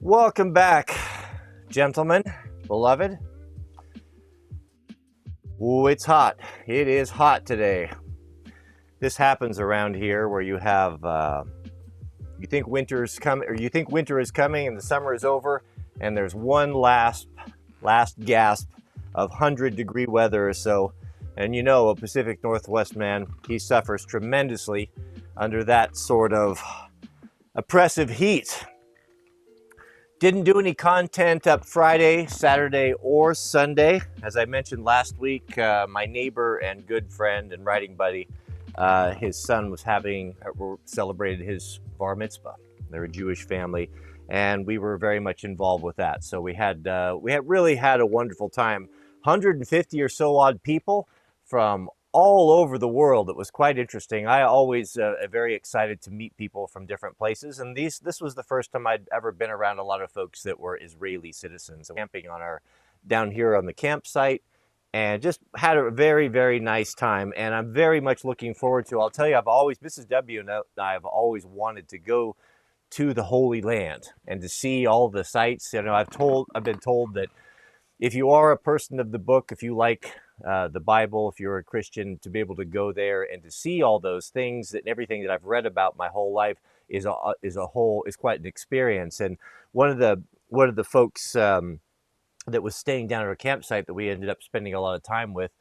Welcome back, gentlemen, beloved. Ooh, it's hot. It is hot today. This happens around here where you have, you think winter's coming, or you think winter is coming and the summer is over, and there's one last gasp of 100-degree weather or so. And you know, a Pacific Northwest man, he suffers tremendously under that sort of oppressive heat. Didn't do any content up Friday, Saturday, or Sunday. As I mentioned last week, my neighbor and good friend and writing buddy, his son was celebrated his bar mitzvah. They're a Jewish family, and we were very much involved with that. So we really had a wonderful time. 150 or so odd people from all over the world. It was quite interesting. I always very excited to meet people from different places, and this was the first time I'd ever been around a lot of folks that were Israeli citizens. Camping down here on the campsite, and just had a very, very nice time. And I'm very much looking forward to. I'll tell you, Mrs. W and I have always wanted to go to the Holy Land and to see all the sites. You know, I've been told that if you are a person of the book, if you like the Bible, if you're a Christian, to be able to go there and to see all those things and everything that I've read about my whole life is quite an experience. And one of the folks that was staying down at our campsite that we ended up spending a lot of time with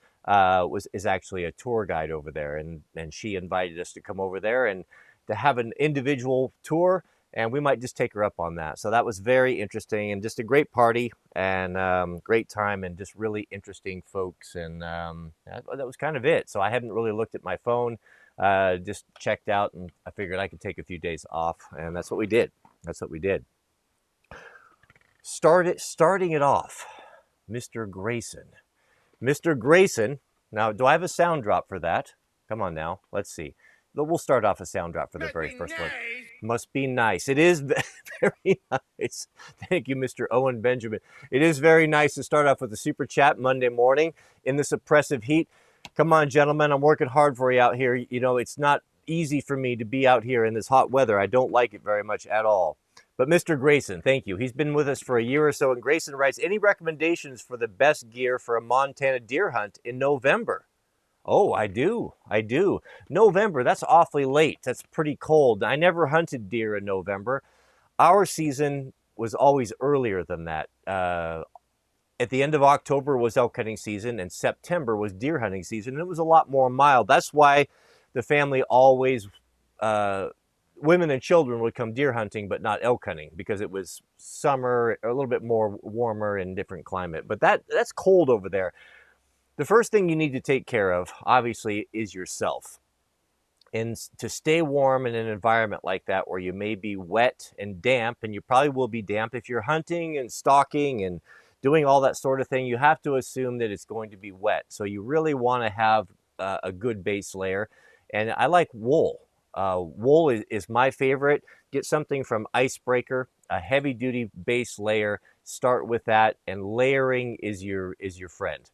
is actually a tour guide over there, and she invited us to come over there and to have an individual tour. And we might just take her up on that. So that was very interesting, and just a great party, and great time, and just really interesting folks. And that was kind of it. So I hadn't really looked at my phone, just checked out, and I figured I could take a few days off. And that's what we did. Starting it off, Mr. Grayson. Mr. Grayson, now, do I have a sound drop for that? Come on now, let's see. We'll start off a sound drop for the very first one. Must be nice. It is very nice. Thank you, Mr. Owen Benjamin. It is very nice to start off with a super chat Monday morning in this oppressive heat. Come on, gentlemen. I'm working hard for you out here. You know, it's not easy for me to be out here in this hot weather. I don't like it very much at all. But Mr. Grayson, thank you. He's been with us for a year or so, and Grayson writes, any recommendations for the best gear for a Montana deer hunt in November? Oh, I do. November, that's awfully late. That's pretty cold. I never hunted deer in November. Our season was always earlier than that. At the end of October was elk hunting season, and September was deer hunting season, and it was a lot more mild. That's why the family always, women and children would come deer hunting, but not elk hunting, because it was summer, a little bit more warmer and different climate. But that's cold over there. The first thing you need to take care of, obviously, is yourself. And to stay warm in an environment like that where you may be wet and damp, and you probably will be damp if you're hunting and stalking and doing all that sort of thing, you have to assume that it's going to be wet. So you really want to have a good base layer. And I like wool. Wool is my favorite. Get something from Icebreaker, a heavy-duty base layer. Start with that, and layering is your friend.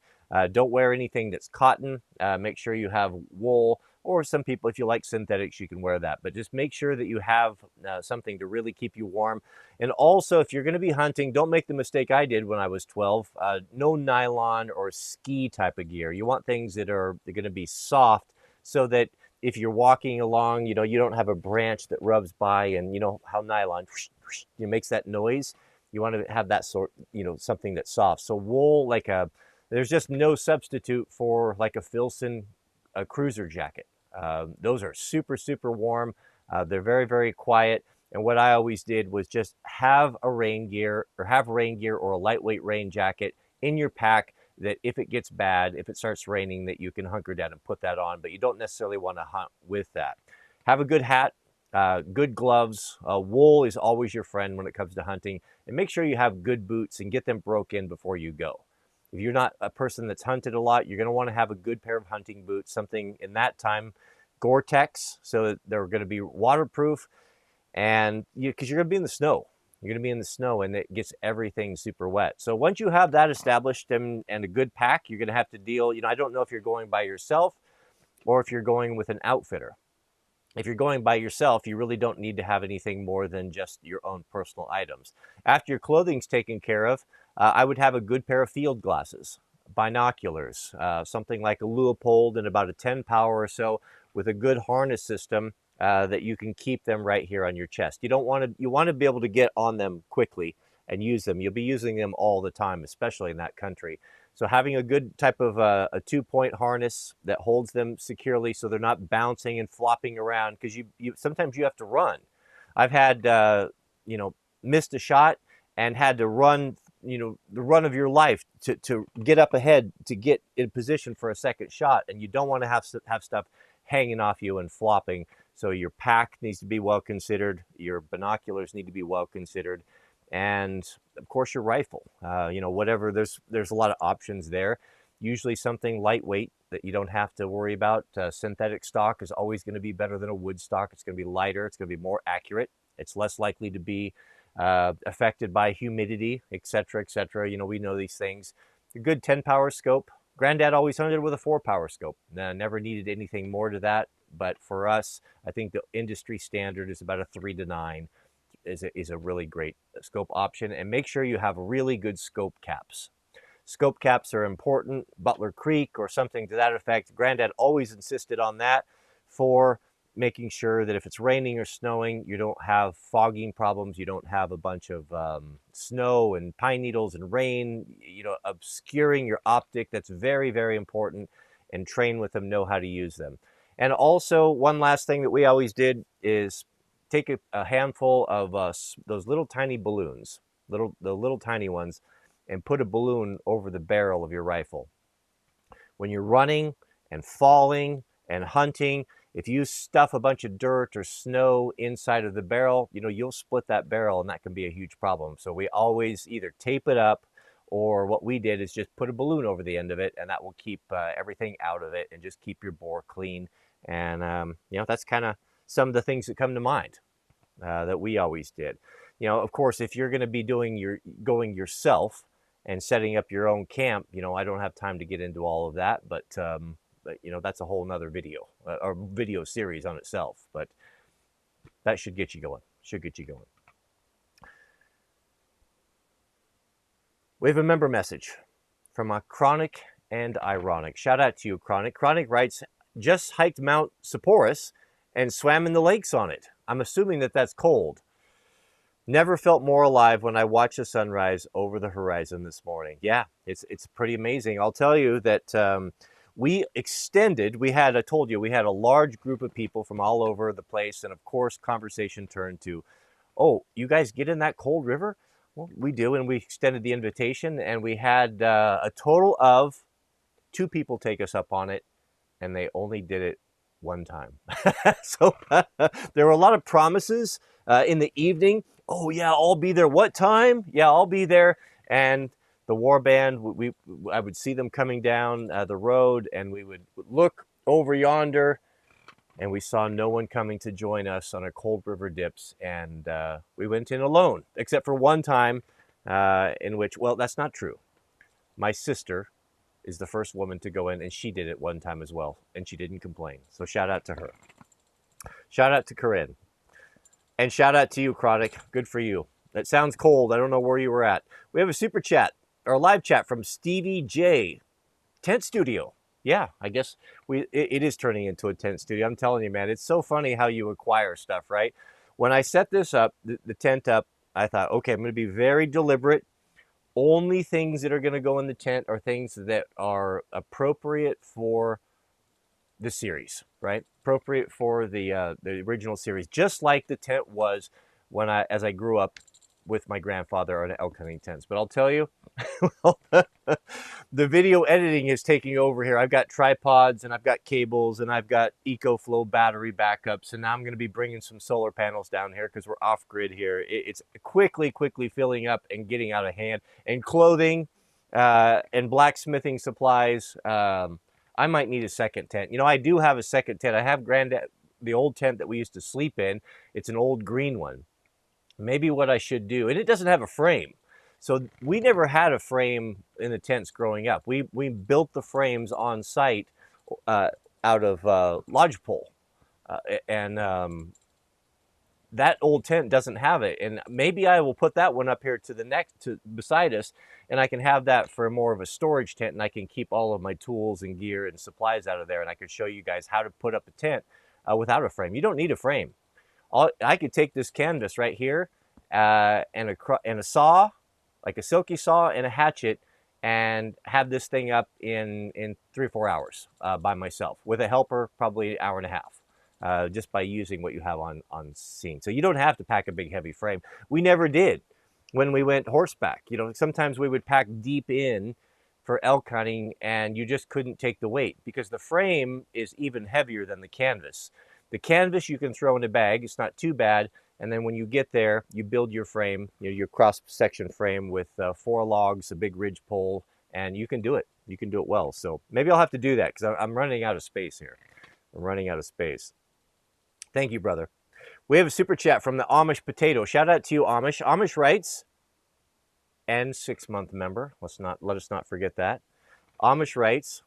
Don't wear anything that's cotton. Make sure you have wool, or some people, if you like synthetics, you can wear that. But just make sure that you have something to really keep you warm. And also, if you're going to be hunting, don't make the mistake I did when I was 12. No nylon or ski type of gear. You want things that are going to be soft, so that if you're walking along, you know, you don't have a branch that rubs by, and you know how nylon makes that noise. You want to have that sort, something that's soft. So wool, there's just no substitute for like a Filson cruiser jacket. Those are super, super warm. They're very, very quiet. And what I always did was just have rain gear or a lightweight rain jacket in your pack, that if it gets bad, if it starts raining, that you can hunker down and put that on. But you don't necessarily want to hunt with that. Have a good hat, good gloves. Wool is always your friend when it comes to hunting. And make sure you have good boots and get them broke in before you go. If you're not a person that's hunted a lot, you're going to want to have a good pair of hunting boots, something in that time, Gore-Tex, so that they're going to be waterproof, and because you're going to be in the snow. You're going to be in the snow, and it gets everything super wet. So once you have that established and a good pack, you're going to have to deal. I don't know if you're going by yourself or if you're going with an outfitter. If you're going by yourself, you really don't need to have anything more than just your own personal items. After your clothing's taken care of, I would have a good pair of field glasses, binoculars, something like a Leupold and about a 10 power or so with a good harness system that you can keep them right here on your chest. You want to be able to get on them quickly and use them. You'll be using them all the time, especially in that country. So having a good type of a 2-point harness that holds them securely so they're not bouncing and flopping around, because sometimes you have to run. I've had missed a shot and had to run, the run of your life to get up ahead to get in position for a second shot, and you don't want to have stuff hanging off you and flopping. So your pack needs to be well considered. Your binoculars need to be well considered. And of course your rifle, whatever, there's a lot of options there. Usually something lightweight that you don't have to worry about. Synthetic stock is always going to be better than a wood stock. It's going to be lighter. It's going to be more accurate. It's less likely to be affected by humidity, etc., etc. We know these things. A good 10 power scope. Granddad always hunted with a 4 power scope. Never needed anything more to that. But for us, I think the industry standard is about a 3 to 9. Is a really great scope option. And make sure you have really good scope caps. Scope caps are important. Butler Creek or something to that effect. Granddad always insisted on that for making sure that if it's raining or snowing, you don't have fogging problems. You don't have a bunch of snow and pine needles and rain, obscuring your optic. That's very, very important. And train with them, know how to use them. And also, one last thing that we always did is take a handful of those little tiny balloons, the little tiny ones, and put a balloon over the barrel of your rifle. When you're running and falling and hunting, if you stuff a bunch of dirt or snow inside of the barrel, you'll split that barrel, and that can be a huge problem. So we always either tape it up, or what we did is just put a balloon over the end of it, and that will keep everything out of it and just keep your bore clean. And that's kind of some of the things that come to mind that we always did. Of course, if you're going to be going yourself and setting up your own camp, I don't have time to get into all of that, but that's a whole nother video or video series on itself. But that should get you going. We have a member message from a Chronic and Ironic. Shout out to you, Chronic. Chronic writes, just hiked Mount Sepphoris and swam in the lakes on it. I'm assuming that that's cold. Never felt more alive when I watched the sunrise over the horizon this morning. Yeah, it's pretty amazing. I'll tell you that I told you, we had a large group of people from all over the place. And of course, conversation turned to, oh, you guys get in that cold river? Well, we do. And we extended the invitation, and we had a total of 2 people take us up on it. And they only did it one time. So there were a lot of promises in the evening. Oh yeah, I'll be there. What time? Yeah, I'll be there. And the war band, I would see them coming down the road, and we would look over yonder, and we saw no one coming to join us on our cold river dips. And we went in alone, except for one time in which, well, that's not true. My sister is the first woman to go in, and she did it one time as well, and she didn't complain. So shout out to her. Shout out to Corinne. And shout out to you, Chronic. Good for you. That sounds cold. I don't know where you were at. We have a super chat, or a live chat from Stevie J. Tent studio. Yeah, I guess it is turning into a tent studio. I'm telling you, man, it's so funny how you acquire stuff, right? When I set this up, the tent up, I thought, okay, I'm going to be very deliberate. Only things that are going to go in the tent are things that are appropriate for the series, right? Appropriate for the original series, just like the tent was as I grew up with my grandfather on elk hunting tents. But I'll tell you, the video editing is taking over here. I've got tripods, and I've got cables, and I've got EcoFlow battery backups, and now I'm going to be bringing some solar panels down here because we're off grid here. It's quickly filling up and getting out of hand. And clothing and blacksmithing supplies. I might need a second tent. I do have a second tent. I have the old tent that we used to sleep in. It's an old green one. Maybe what I should do, and it doesn't have a frame. So we never had a frame in the tents growing up. We built the frames on site out of lodgepole. And that old tent doesn't have it, and maybe I will put that one up here to the next to beside us, and I can have that for more of a storage tent, and I can keep all of my tools and gear and supplies out of there, and I can show you guys how to put up a tent without a frame. You don't need a frame. I could take this canvas right here and a saw, like a silky saw, and a hatchet, and have this thing up in 3 or 4 hours by myself with a helper, probably an hour and a half. Just by using what you have on scene. So you don't have to pack a big heavy frame. We never did when we went horseback. You know, sometimes we would pack deep in for elk hunting and you just couldn't take the weight because the frame is even heavier than the canvas. The canvas you can throw in a bag, it's not too bad. And then when you get there, you build your frame, you know, your cross section frame with 4 logs, a big ridge pole, and you can do it. You can do it well. So maybe I'll have to do that because I'm running out of space here. I'm running out of space. Thank you, brother. We have a super chat from the Amish Potato. Shout out to you, Amish. Amish writes, and 6-month member. Let us not forget that. Amish writes,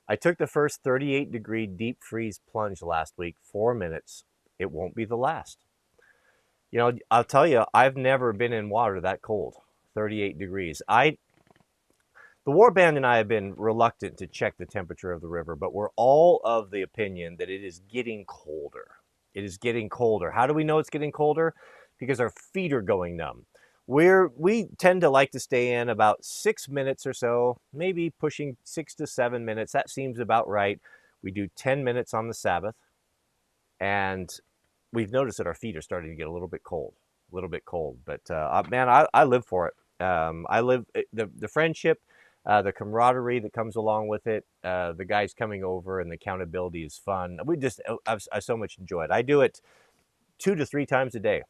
I took the first 38-degree deep freeze plunge last week, 4 minutes. It won't be the last. You know, I'll tell you, I've never been in water that cold, 38 degrees. The warband and I have been reluctant to check the temperature of the river, but we're all of the opinion that it is getting colder. It is getting colder. How do we know it's getting colder? Because our feet are going numb. We tend to like to stay in about 6 minutes or so, maybe pushing 6 to 7 minutes. That seems about right. We do 10 minutes on the Sabbath, and we've noticed that our feet are starting to get a little bit cold. But man, I live for it. I live the friendship, the camaraderie that comes along with it, the guys coming over, and the accountability is fun. I so much enjoy it. I do it 2 to 3 times a day,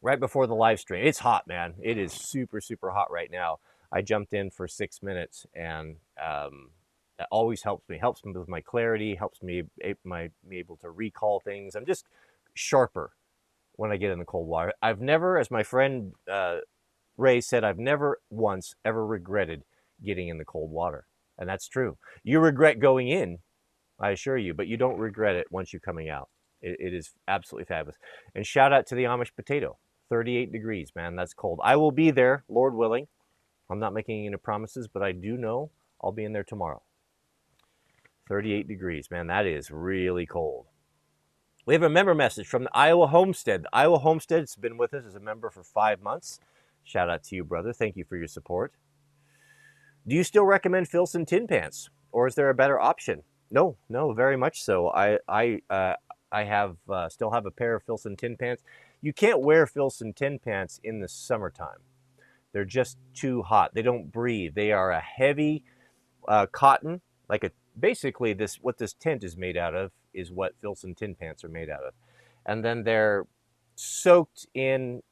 right before the live stream. It's hot, man. It is super, super hot right now. I jumped in for 6 minutes, and that always helps me. Helps me with my clarity. Helps me be able to recall things. I'm just sharper when I get in the cold water. I've never, as my friend Ray said, I've never once ever regretted getting in the cold water. And that's true. You regret going in, I assure you, but you don't regret it once you're coming out. It is absolutely fabulous. And shout out to the Amish Potato. 38 degrees, man. That's cold. I will be there, Lord willing. I'm not making any promises, but I do know I'll be in there tomorrow. 38 degrees, man. That is really cold. We have a member message from the Iowa Homestead. The Iowa Homestead has been with us as a member for 5 months. Shout out to you, brother. Thank you for your support. Do you still recommend Filson tin pants, or is there a better option? No, very much so. I still have a pair of Filson tin pants. You can't wear Filson tin pants in the summertime. They're just too hot. They don't breathe. They are a heavy cotton, basically what this tent is made out of is what Filson tin pants are made out of, and then they're soaked in,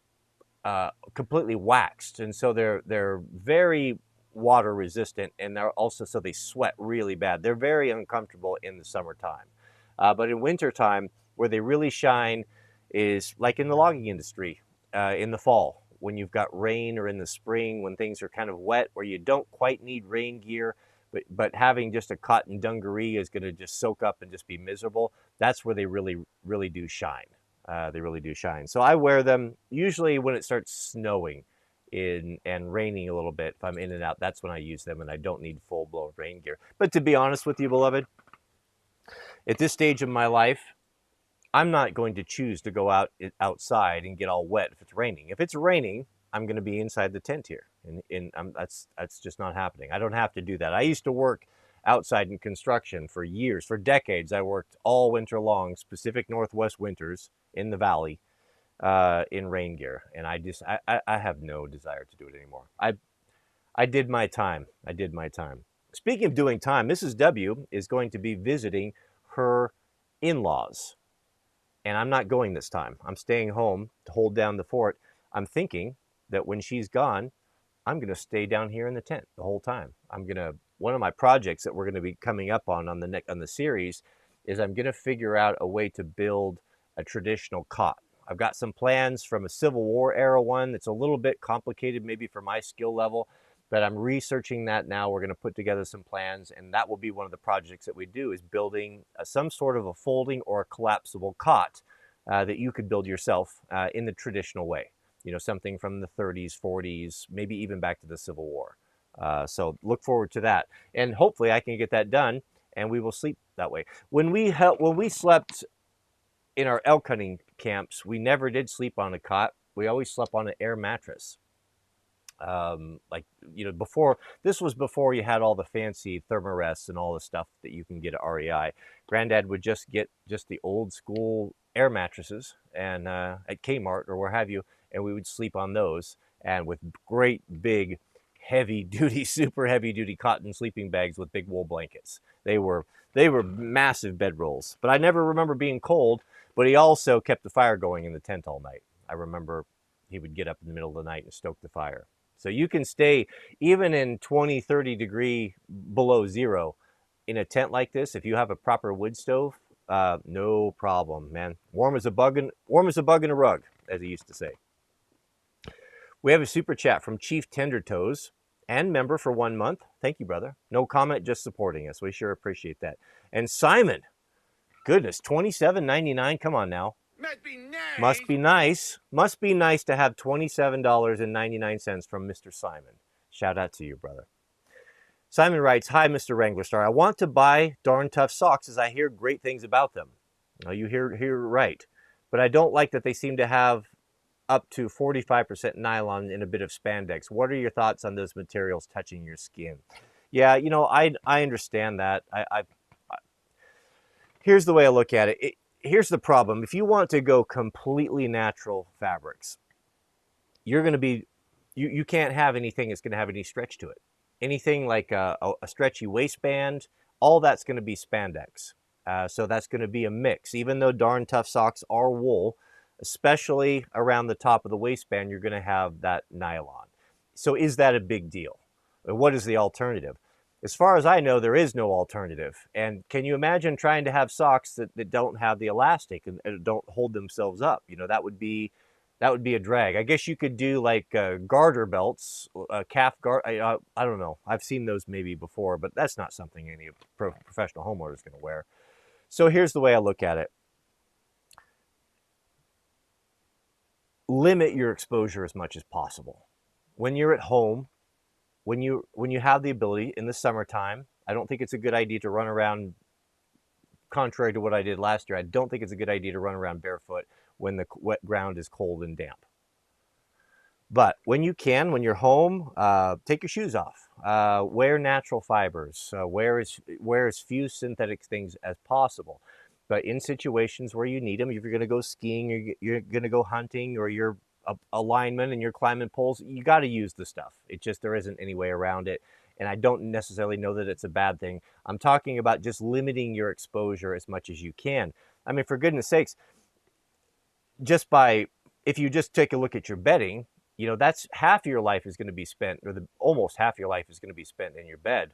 completely waxed, and so they're very water resistant, and they're also, so they sweat really bad. They're very uncomfortable in the summertime, but in wintertime, where they really shine is like in the logging industry, in the fall when you've got rain, or in the spring when things are kind of wet, where you don't quite need rain gear, but having just a cotton dungaree is going to just soak up and just be miserable. That's where they really, really do shine. They really do shine. So I wear them usually when it starts snowing and raining a little bit. If I'm in and out, that's when I use them, and I don't need full-blown rain gear. But to be honest with you, beloved, at this stage of my life, I'm not going to choose to go outside and get all wet if it's raining. If it's raining, I'm going to be inside the tent here, and that's just not happening. I don't have to do that. I used to work outside in construction for years, for decades. I worked all winter long, Pacific Northwest winters in the valley, in rain gear, and I have no desire to do it anymore. I did my time. I did my time. Speaking of doing time, Mrs. W is going to be visiting her in-laws, and I'm not going this time. I'm staying home to hold down the fort. I'm thinking that when she's gone, I'm going to stay down here in the tent the whole time. One of my projects that we're going to be coming up on the series is I'm going to figure out a way to build a traditional cot. I've got some plans from a Civil War era one that's a little bit complicated maybe for my skill level, But I'm researching that now. We're going to put together some plans, and that will be one of the projects that we do, is building some sort of a folding or a collapsible cot that you could build yourself in the traditional way. You know, something from the 30s, 40s, maybe even back to the Civil War. So look forward to that, and hopefully I can get that done, and we will sleep that way. When we slept in our elk hunting camps, we never did sleep on a cot. We always slept on an air mattress. Like, you know, before, this was before you had all the fancy thermarests and all the stuff that you can get at REI. Granddad would just get just the old school air mattresses and at Kmart or where have you, and we would sleep on those, and with great big heavy duty, super heavy duty cotton sleeping bags with big wool blankets. They were massive bedrolls, but I never remember being cold. But he also kept the fire going in the tent all night. I remember he would get up in the middle of the night and stoke the fire. So you can stay even in 20, 30 degree below zero in a tent like this. If you have a proper wood stove, no problem, man. Warm as a bug in a rug, as he used to say. We have a super chat from Chief Tendertoes and member for 1 month. Thank you, brother. No comment, just supporting us. We sure appreciate that. And Simon, goodness, $27.99. Come on now. Must be nice. Must be nice. Must be nice to have $27.99 from Mr. Simon. Shout out to you, brother. Simon writes, "Hi, Mr. Wranglerstar. I want to buy Darn Tough socks as I hear great things about them." Now, you hear right. But I don't like that they seem to have up to 45% nylon and a bit of spandex. What are your thoughts on those materials touching your skin? Yeah, you know, I understand that. Here's the way I look at it. Here's the problem. If you want to go completely natural fabrics, you're going to be, you can't have anything that's going to have any stretch to it. Anything like a stretchy waistband, all that's going to be spandex. So that's going to be a mix. Even though Darn Tough socks are wool, especially around the top of the waistband, you're going to have that nylon. So is that a big deal? What is the alternative? As far as I know, there is no alternative. And can you imagine trying to have socks that don't have the elastic and don't hold themselves up? You know, that would be a drag. I guess you could do like garter belts, calf guard. I don't know. I've seen those maybe before, but that's not something any professional homeowner is going to wear. So here's the way I look at it. Limit your exposure as much as possible. When you're at home, when you have the ability in the summertime, I don't think it's a good idea to run around, contrary to what I did last year, I don't think it's a good idea to run around barefoot when the wet ground is cold and damp. But when you can, when you're home, take your shoes off. Wear natural fibers. Wear as few synthetic things as possible. But in situations where you need them, if you're going to go skiing, or you're going to go hunting, or you're a lineman and you're climbing poles, you got to use the stuff. It just, there isn't any way around it. And I don't necessarily know that it's a bad thing. I'm talking about just limiting your exposure as much as you can. I mean, for goodness sakes, if you just take a look at your bedding, you know, that's half of your life is going to be spent, or almost half your life is going to be spent in your bed.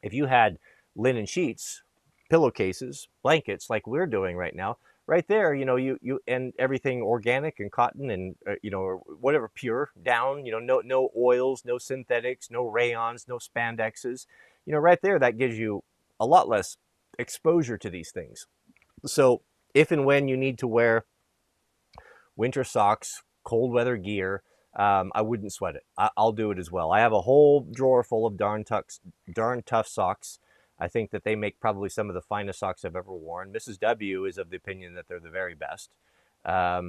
If you had linen sheets, pillowcases, blankets, like we're doing right now, right there, you know, you and everything organic and cotton and you know, or whatever, pure down, you know, no oils, no synthetics, no rayons, no spandexes, you know, right there, that gives you a lot less exposure to these things. So if and when you need to wear winter socks, cold weather gear, I wouldn't sweat it. I'll do it as well. I have a whole drawer full of Darn Tough socks. I think that they make probably some of the finest socks I've ever worn. Mrs. W is of the opinion that they're the very best. I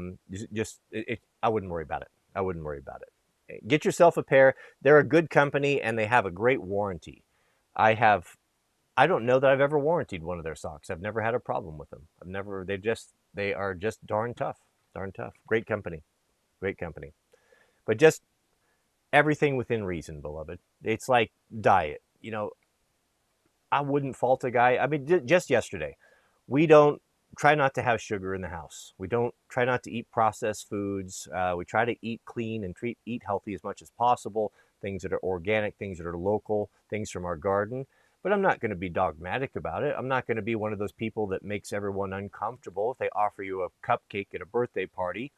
wouldn't worry about it. I wouldn't worry about it. Get yourself a pair. They're a good company and they have a great warranty. I don't know that I've ever warrantied one of their socks. I've never had a problem with them. They are just darn tough. Darn tough. Great company. Great company. But just everything within reason, beloved. It's like diet. You know, I wouldn't fault a guy. I mean, just yesterday, we don't try not to have sugar in the house. We don't try not to eat processed foods. We try to eat clean and eat healthy as much as possible. Things that are organic, things that are local, things from our garden. But I'm not going to be dogmatic about it. I'm not going to be one of those people that makes everyone uncomfortable if they offer you a cupcake at a birthday party.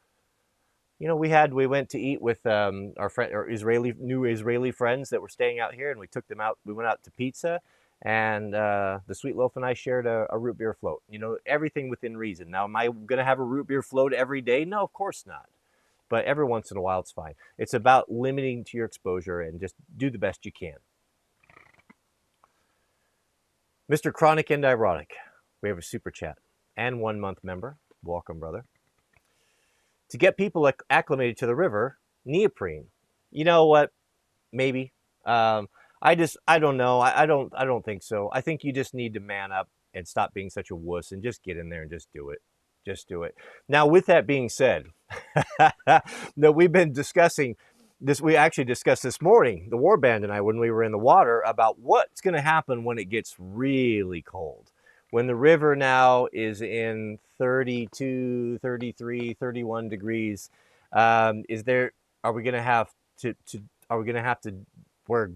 You know, we went to eat with our friend, our new Israeli friends that were staying out here, and we took them out. We went out to pizza, and the Sweet Loaf and I shared a root beer float. You know, everything within reason. Now, am I going to have a root beer float every day? No, of course not. But every once in a while, it's fine. It's about limiting to your exposure and just do the best you can. Mr. Chronic and Ironic, we have a super chat and 1 month member. Welcome, brother. To get people acclimated to the river, neoprene. You know what? Maybe. I don't know. I don't think so. I think you just need to man up and stop being such a wuss and just get in there and just do it. Just do it. Now, with that being said, no, we've been discussing this. We actually discussed this morning, the warband and I, when we were in the water, about what's going to happen when it gets really cold. When the river now is in 32, 33, 31 degrees, are we going to have to wear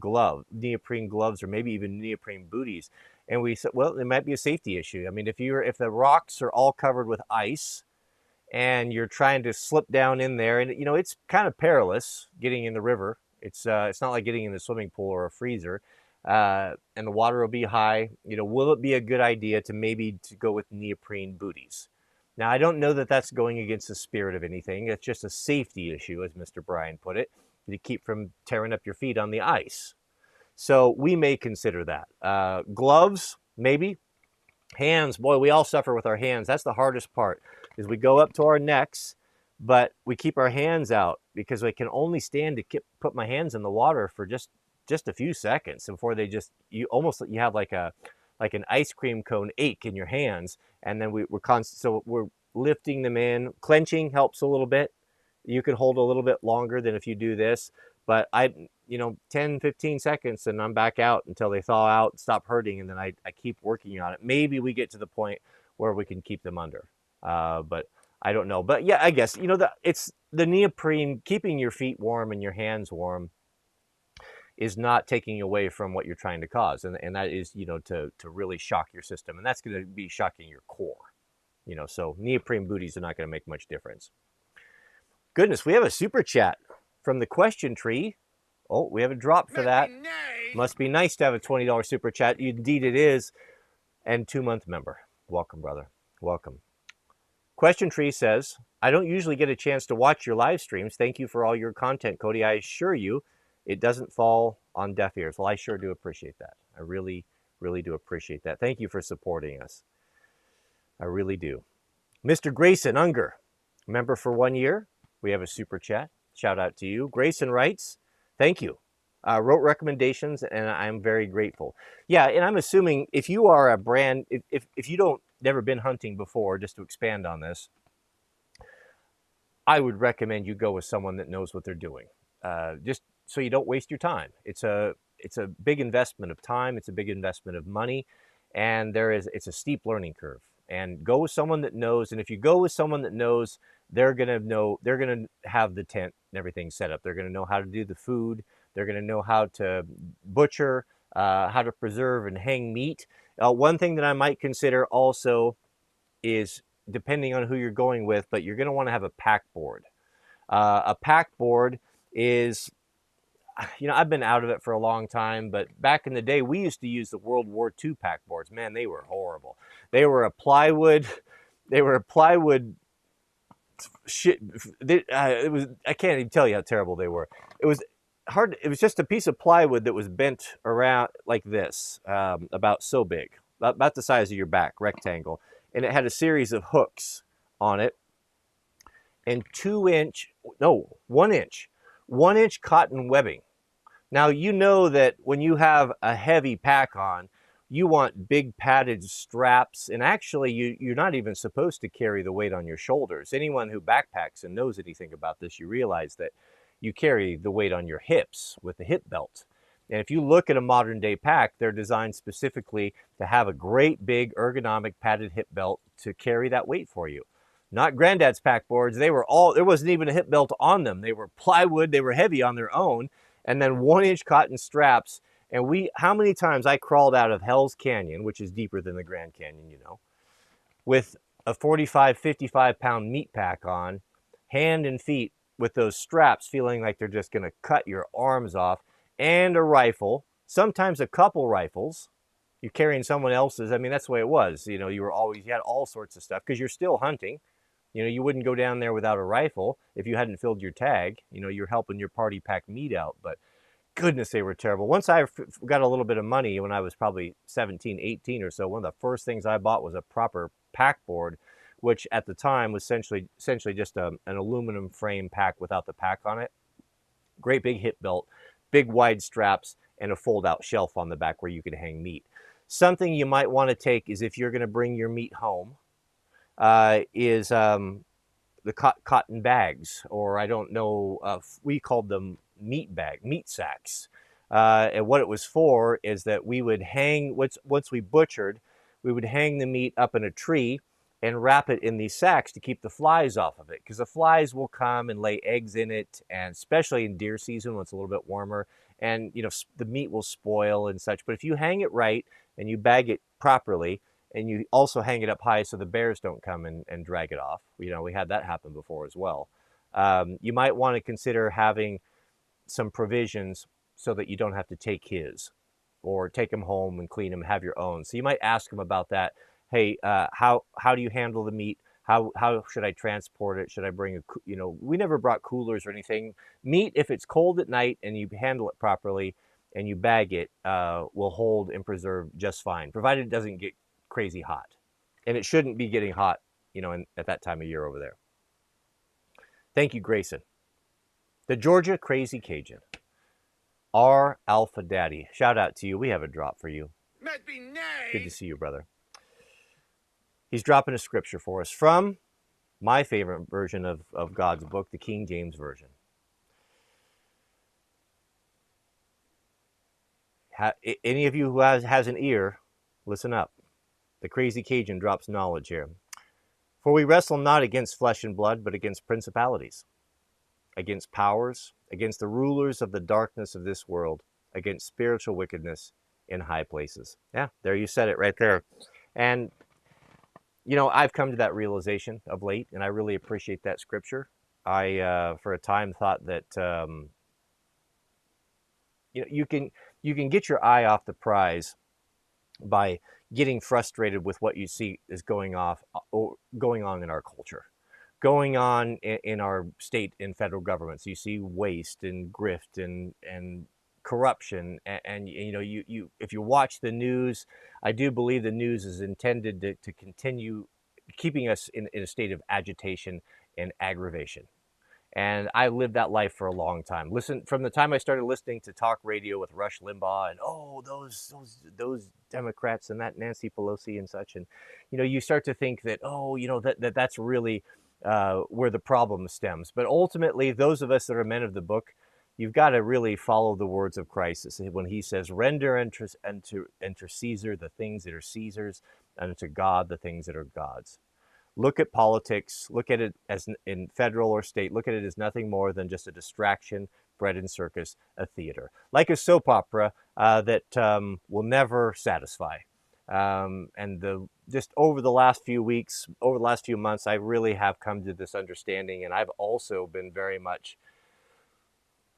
neoprene gloves, or maybe even neoprene booties? And we said, well, it might be a safety issue. I mean, if the rocks are all covered with ice and you're trying to slip down in there, and you know, it's kind of perilous getting in the river. It's not like getting in the swimming pool or a freezer. And the water will be high. You know, will it be a good idea to go with neoprene booties? Now, I don't know that that's going against the spirit of anything. It's just a safety issue, as Mr. Bryan put it, to keep from tearing up your feet on the ice. So we may consider that. Gloves, maybe. Hands, boy, we all suffer with our hands. That's the hardest part, is we go up to our necks, but we keep our hands out because I can only stand to put my hands in the water for just a few seconds before you have like an ice cream cone ache in your hands. And then so we're lifting them in. Clenching helps a little bit. You can hold a little bit longer than if you do this, but 10, 15 seconds and I'm back out until they thaw out, stop hurting. And then I keep working on it. Maybe we get to the point where we can keep them under, but I don't know. But yeah, I guess, it's the neoprene, keeping your feet warm and your hands warm is not taking away from what you're trying to cause. And that is, to really shock your system. And that's going to be shocking your core, so neoprene booties are not going to make much difference. Goodness, we have a super chat from the question tree. Oh, we have a drop for that. Must be nice to have a $20 super chat. Indeed it is. And 2 month member. Welcome, brother. Welcome. Question tree says, I don't usually get a chance to watch your live streams. Thank you for all your content, Cody. I assure you, it doesn't fall on deaf ears. Well, I sure do appreciate that. I really, really do appreciate that. Thank you for supporting us. I really do. Mr. Grayson Unger, member for 1 year. We have a super chat. Shout out to you. Grayson writes, thank you. Wrote recommendations, and I'm very grateful. Yeah, and I'm assuming if you are a brand, if you don't never been hunting before, just to expand on this, I would recommend you go with someone that knows what they're doing. Just so you don't waste your time. It's a big investment of time. It's a big investment of money, and it's a steep learning curve. And go with someone that knows. And if you go with someone that knows, they're gonna have the tent and everything set up. They're gonna know how to do the food. They're gonna know how to butcher, how to preserve and hang meat. One thing that I might consider also is, depending on who you're going with, but you're gonna want to have a pack board. A pack board is, I've been out of it for a long time, but back in the day, we used to use the World War II pack boards. Man, they were horrible. They were a plywood shit. I can't even tell you how terrible they were. It was hard. It was just a piece of plywood that was bent around like this, about so big, about the size of your back, rectangle. And it had a series of hooks on it, and 1 inch cotton webbing. Now, you know that when you have a heavy pack on, you want big padded straps, and actually you're not even supposed to carry the weight on your shoulders. Anyone who backpacks and knows anything about this, you realize that you carry the weight on your hips with the hip belt. And if you look at a modern day pack, they're designed specifically to have a great big ergonomic padded hip belt to carry that weight for you. Not Granddad's pack boards. There wasn't even a hip belt on them. They were plywood. They were heavy on their own. And then 1 inch cotton straps. And how many times I crawled out of Hell's Canyon, which is deeper than the Grand Canyon, with a 45, 55 pound meat pack on, hand and feet with those straps, feeling like they're just going to cut your arms off, and a rifle, sometimes a couple rifles. You're carrying someone else's. I mean, that's the way it was. You know, you had all sorts of stuff because you're still hunting. You know, you wouldn't go down there without a rifle if you hadn't filled your tag. You know, you're helping your party pack meat out. But goodness, they were terrible. Once I got a little bit of money when I was probably 17, 18 or so, one of the first things I bought was a proper pack board, which at the time was essentially just an aluminum frame pack without the pack on it. Great big hip belt, big wide straps, and a fold-out shelf on the back where you could hang meat. Something you might want to take is if you're going to bring your meat home, is the cotton bags, or I don't know, we called them meat sacks. And what it was for is that we would hang, once we butchered, we would hang the meat up in a tree and wrap it in these sacks to keep the flies off of it, because the flies will come and lay eggs in it, and especially in deer season when it's a little bit warmer, and you know, the meat will spoil and such. But if you hang it right and you bag it properly, and you also hang it up high so the bears don't come and drag it off. You know, we had that happen before as well. You might want to consider having some provisions so that you don't have to take his, or take them home and clean them, have your own. So you might ask them about that. Hey, how do you handle the meat? How should I transport it? Should I bring you know, we never brought coolers or anything. Meat, if it's cold at night and you handle it properly and you bag it, will hold and preserve just fine, provided it doesn't get crazy hot. And it shouldn't be getting hot, you know, at that time of year over there. Thank you, Grayson. The Georgia Crazy Cajun. Our Alpha Daddy. Shout out to you. We have a drop for you. Must be nice. Good to see you, brother. He's dropping a scripture for us from my favorite version of God's book, the King James Version. Any of you who has an ear, listen up. The Crazy Cajun drops knowledge here. For we wrestle not against flesh and blood, but against principalities, against powers, against the rulers of the darkness of this world, against spiritual wickedness in high places. Yeah, there you said it right there. And, you know, I've come to that realization of late, and I really appreciate that scripture. I, for a time, thought that, you know, you can get your eye off the prize by getting frustrated with what you see is going on in our culture, going on in our state and federal governments. You see waste and grift and corruption, and you know, you if you watch the news, I do believe the news is intended to continue keeping us in a state of agitation and aggravation. And I lived that life for a long time. Listen, from the time I started listening to talk radio with Rush Limbaugh and those Democrats and that Nancy Pelosi and such, and you know, you start to think that, oh, you know, that's really where the problem stems. But ultimately, those of us that are men of the book, you've got to really follow the words of Christ when he says, "Render unto Caesar the things that are Caesar's, and unto God the things that are God's." Look at politics, look at it as in federal or state, look at it as nothing more than just a distraction, bread and circus, a theater. Like a soap opera that will never satisfy. And just over the last few weeks, over the last few months, I really have come to this understanding, and I've also been very much,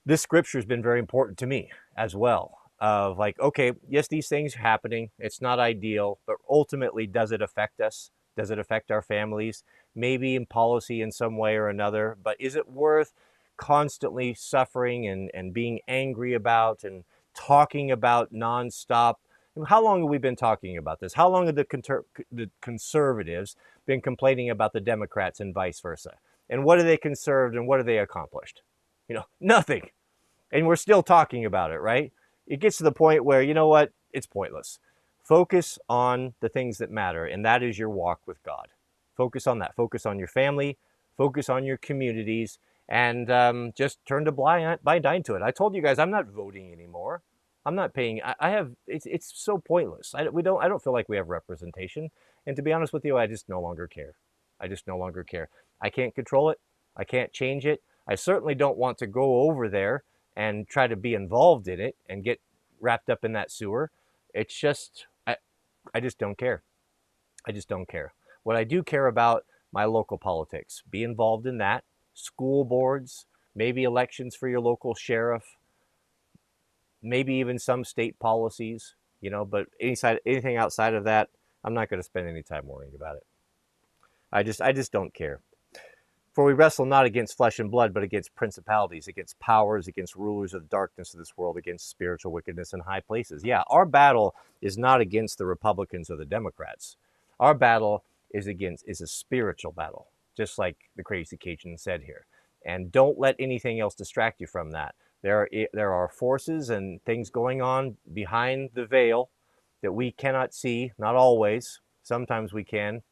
this scripture has been very important to me as well. Of like, okay, yes, these things are happening. It's not ideal, but ultimately, does it affect us? Does it affect our families? Maybe in policy in some way or another, but is it worth constantly suffering and being angry about and talking about nonstop? How long have we been talking about this? How long have the conservatives been complaining about the Democrats and vice versa? And what have they conserved and what have they accomplished? You know, nothing. And we're still talking about it, right? It gets to the point where, you know what, it's pointless. Focus on the things that matter, and that is your walk with God. Focus on that. Focus on your family. Focus on your communities, and just turn a blind eye to it. I told you guys I'm not voting anymore. I'm not paying. I have. It's so pointless. I don't feel like we have representation, and to be honest with you, I just no longer care. I just no longer care. I can't control it. I can't change it. I certainly don't want to go over there and try to be involved in it and get wrapped up in that sewer. It's just, I just don't care. I just don't care. What I do care about, my local politics. Be involved in that. school boards, maybe elections for your local sheriff, maybe even some state policies, but anything outside of that, I'm not going to spend any time worrying about it. I just don't care. For we wrestle not against flesh and blood, but against principalities, against powers, against rulers of the darkness of this world, against spiritual wickedness in high places. Yeah, our battle is not against the Republicans or the Democrats. Our battle is a spiritual battle, just like the crazy Cajun said here. And don't let anything else distract you from that. There are forces and things going on behind the veil that we cannot see, not always. Sometimes we can.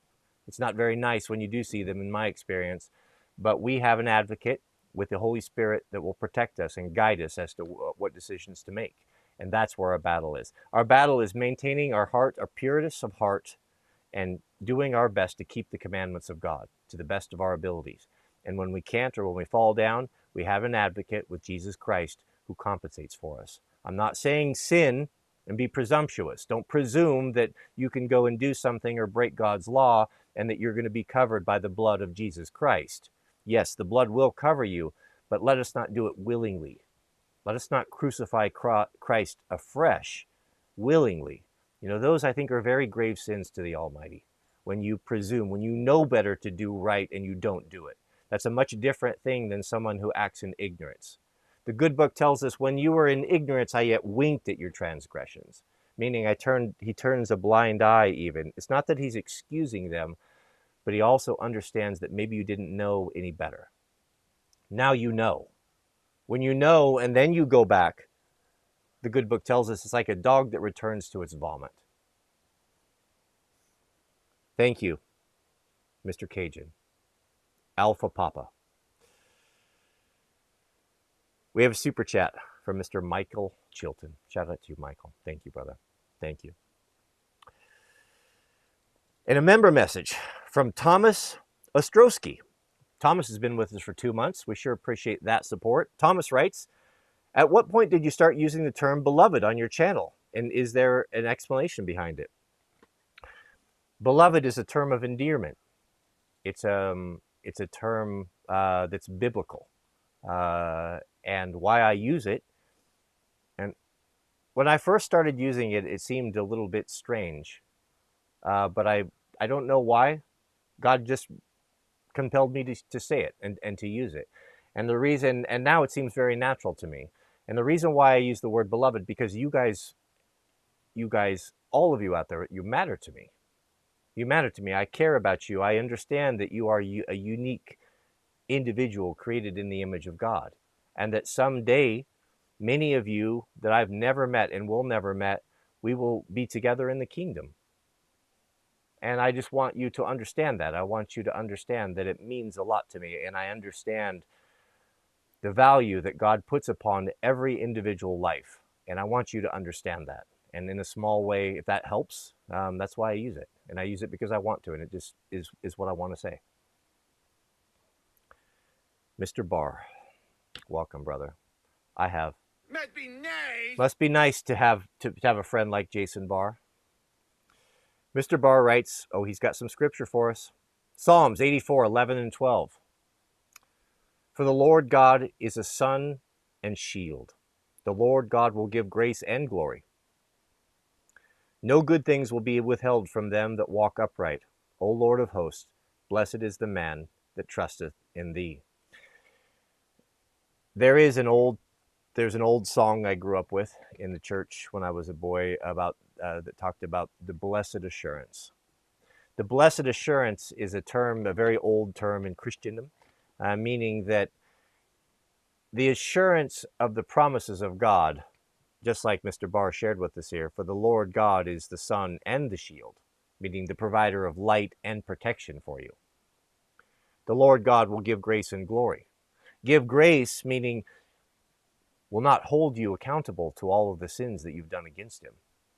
It's not very nice when you do see them, in my experience. But we have an advocate with the Holy Spirit that will protect us and guide us as to what decisions to make. And that's where our battle is. Our battle is maintaining our heart, our pureness of heart, and doing our best to keep the commandments of God to the best of our abilities. And when we can't, or when we fall down, we have an advocate with Jesus Christ who compensates for us. I'm not saying sin and be presumptuous. Don't presume that you can go and do something or break God's law and that you're going to be covered by the blood of Jesus Christ. Yes, the blood will cover you, but let us not do it willingly. Let us not crucify Christ afresh willingly. Those I think are very grave sins to the Almighty. When you presume, when you know better to do right and you don't do it. That's a much different thing than someone who acts in ignorance. The good book tells us, when you were in ignorance, I yet winked at your transgressions. Meaning he turns a blind eye even. It's not that he's excusing them, but he also understands that maybe you didn't know any better. Now you know. When you know and then you go back, the good book tells us it's like a dog that returns to its vomit. Thank you, Mr. Cajun. Alpha Papa. We have a super chat from Mr. Michael Chilton. Shout out to you, Michael. Thank you, brother. Thank you. And a member message from Thomas Ostrowski. Thomas has been with us for 2 months. We sure appreciate that support. Thomas writes, at what point did you start using the term beloved on your channel? And is there an explanation behind it? Beloved is a term of endearment. It's a term that's biblical. And why I use it, and when I first started using it, it seemed a little bit strange. But I don't know why. God just compelled me to say it and to use it. And the reason, and now it seems very natural to me. And the reason why I use the word beloved, because you guys, all of you out there, you matter to me. You matter to me. I care about you. I understand that you are a unique individual created in the image of God. And that someday, many of you that I've never met and will never met, we will be together in the kingdom. And I just want you to understand that. I want you to understand that it means a lot to me. And I understand the value that God puts upon every individual life. And I want you to understand that. And in a small way, if that helps, that's why I use it. And I use it because I want to. And it just is what I want to say. Mr. Barr, welcome, brother. Must be nice to have a friend like Jason Barr. Mr. Barr writes, he's got some scripture for us. Psalms 84, 11 and 12. For the Lord God is a sun and shield. The Lord God will give grace and glory. No good things will be withheld from them that walk upright. O Lord of hosts, blessed is the man that trusteth in thee. There's an old song I grew up with in the church when I was a boy about that talked about the blessed assurance. The blessed assurance is a very old term in Christendom, meaning that the assurance of the promises of God, just like Mr. Barr shared with us here, for the Lord God is the sun and the shield, meaning the provider of light and protection for you. The Lord God will give grace and glory. Give grace, meaning will not hold you accountable to all of the sins that you've done against him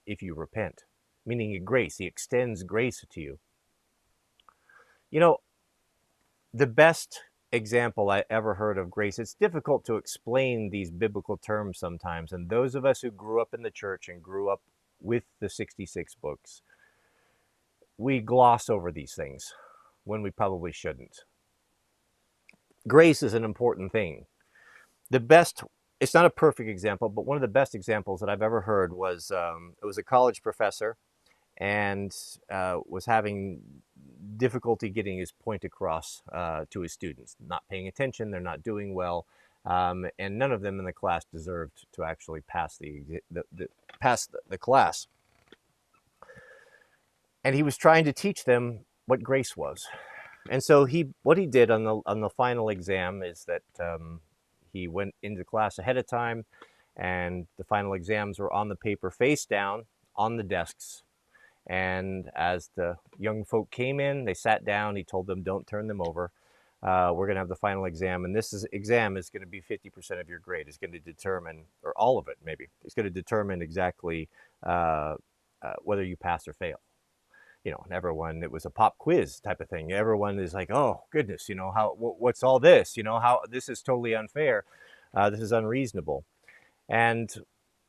if you repent, meaning grace. He extends grace to you. The best example I ever heard of grace, it's difficult to explain these biblical terms sometimes, and those of us who grew up in the church and grew up with the 66 books, we gloss over these things when we probably shouldn't. Grace is an important thing. The best, it's not a perfect example, but one of the best examples that I've ever heard was, it was a college professor, and was having difficulty getting his point across to his students. Not paying attention, they're not doing well, and none of them in the class deserved to actually pass the class. And he was trying to teach them what grace was. And so what he did on the final exam is that he went into class ahead of time, and the final exams were on the paper face down on the desks. And as the young folk came in, they sat down. He told them, don't turn them over. We're going to have the final exam. And exam is going to be 50% of your grade. It's going to determine, or all of it maybe, it's going to determine exactly whether you pass or fail. You know, and everyone, it was a pop quiz type of thing. Everyone is like, oh, goodness, you know, what's all this? You know, how this is totally unfair. This is unreasonable. And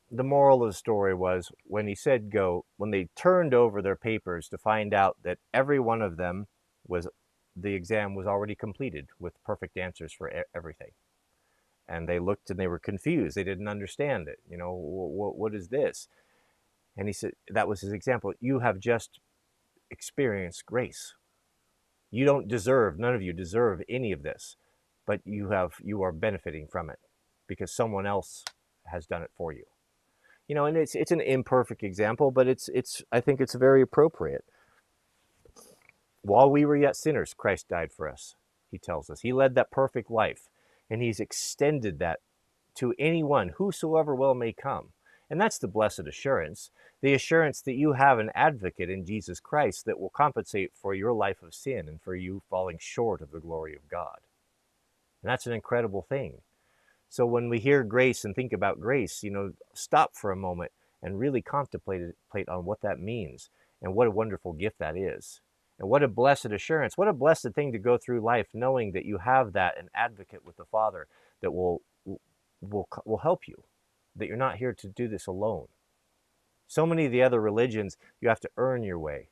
the moral of the story was when he said go, when they turned over their papers to find out that every one of them the exam was already completed with perfect answers for everything. And they looked and they were confused. They didn't understand it. You know, what is this? And he said, that was his example. You have just experienced grace. You don't deserve, none of you deserve any of this, but you are benefiting from it because someone else has done it for you. You know, and it's an imperfect example, but I think it's very appropriate. While we were yet sinners, Christ died for us, he tells us. He led that perfect life, and he's extended that to anyone, whosoever will may come. And that's the blessed assurance, the assurance that you have an advocate in Jesus Christ that will compensate for your life of sin and for you falling short of the glory of God. And that's an incredible thing. So when we hear grace and think about grace, you know, stop for a moment and really contemplate on what that means and what a wonderful gift that is. And what a blessed assurance, what a blessed thing to go through life knowing that you have that, an advocate with the Father that will help you, that you're not here to do this alone. So many of the other religions, you have to earn your way,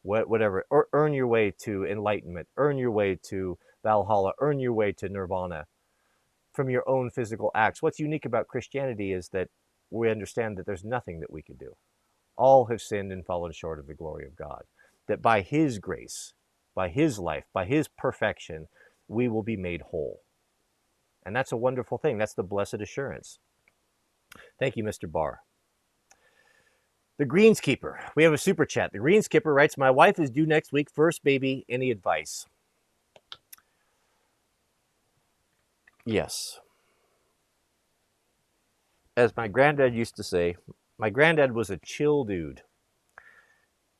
whatever, or earn your way to enlightenment, earn your way to Valhalla, earn your way to nirvana from your own physical acts. What's unique about Christianity is that we understand that there's nothing that we can do. All have sinned and fallen short of the glory of God. That by his grace, by his life, by his perfection, we will be made whole. And that's a wonderful thing. That's the blessed assurance. Thank you, Mr. Barr. The Greenskeeper. We have a super chat. The Greenskeeper writes, my wife is due next week. First baby. Any advice? Yes. As my granddad used to say, my granddad was a chill dude.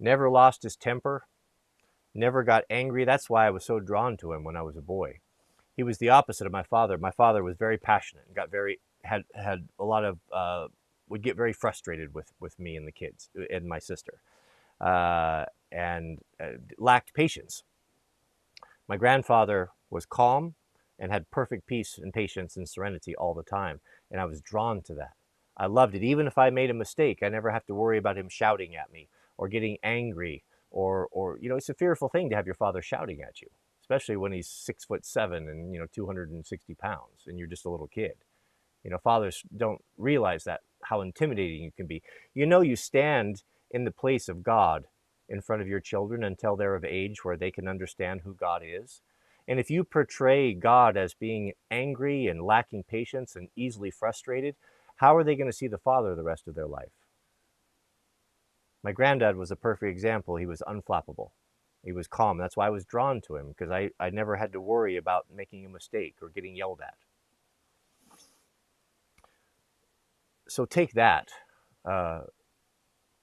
Never lost his temper. Never got angry. That's why I was so drawn to him when I was a boy. He was the opposite of my father. My father was very passionate and had a lot of would get very frustrated with me and the kids and my sister, and lacked patience. My grandfather was calm and had perfect peace and patience and serenity all the time, and I was drawn to that. I loved it. Even if I made a mistake, I never have to worry about him shouting at me or getting angry, or you know, it's a fearful thing to have your father shouting at you, especially when he's 6'7" and, you know, 260 pounds and you're just a little kid. You know, fathers don't realize that, how intimidating you can be. You know, you stand in the place of God in front of your children until they're of age where they can understand who God is. And if you portray God as being angry and lacking patience and easily frustrated, how are they going to see the Father the rest of their life? My granddad was a perfect example. He was unflappable. He was calm. That's why I was drawn to him, because I never had to worry about making a mistake or getting yelled at. So take that,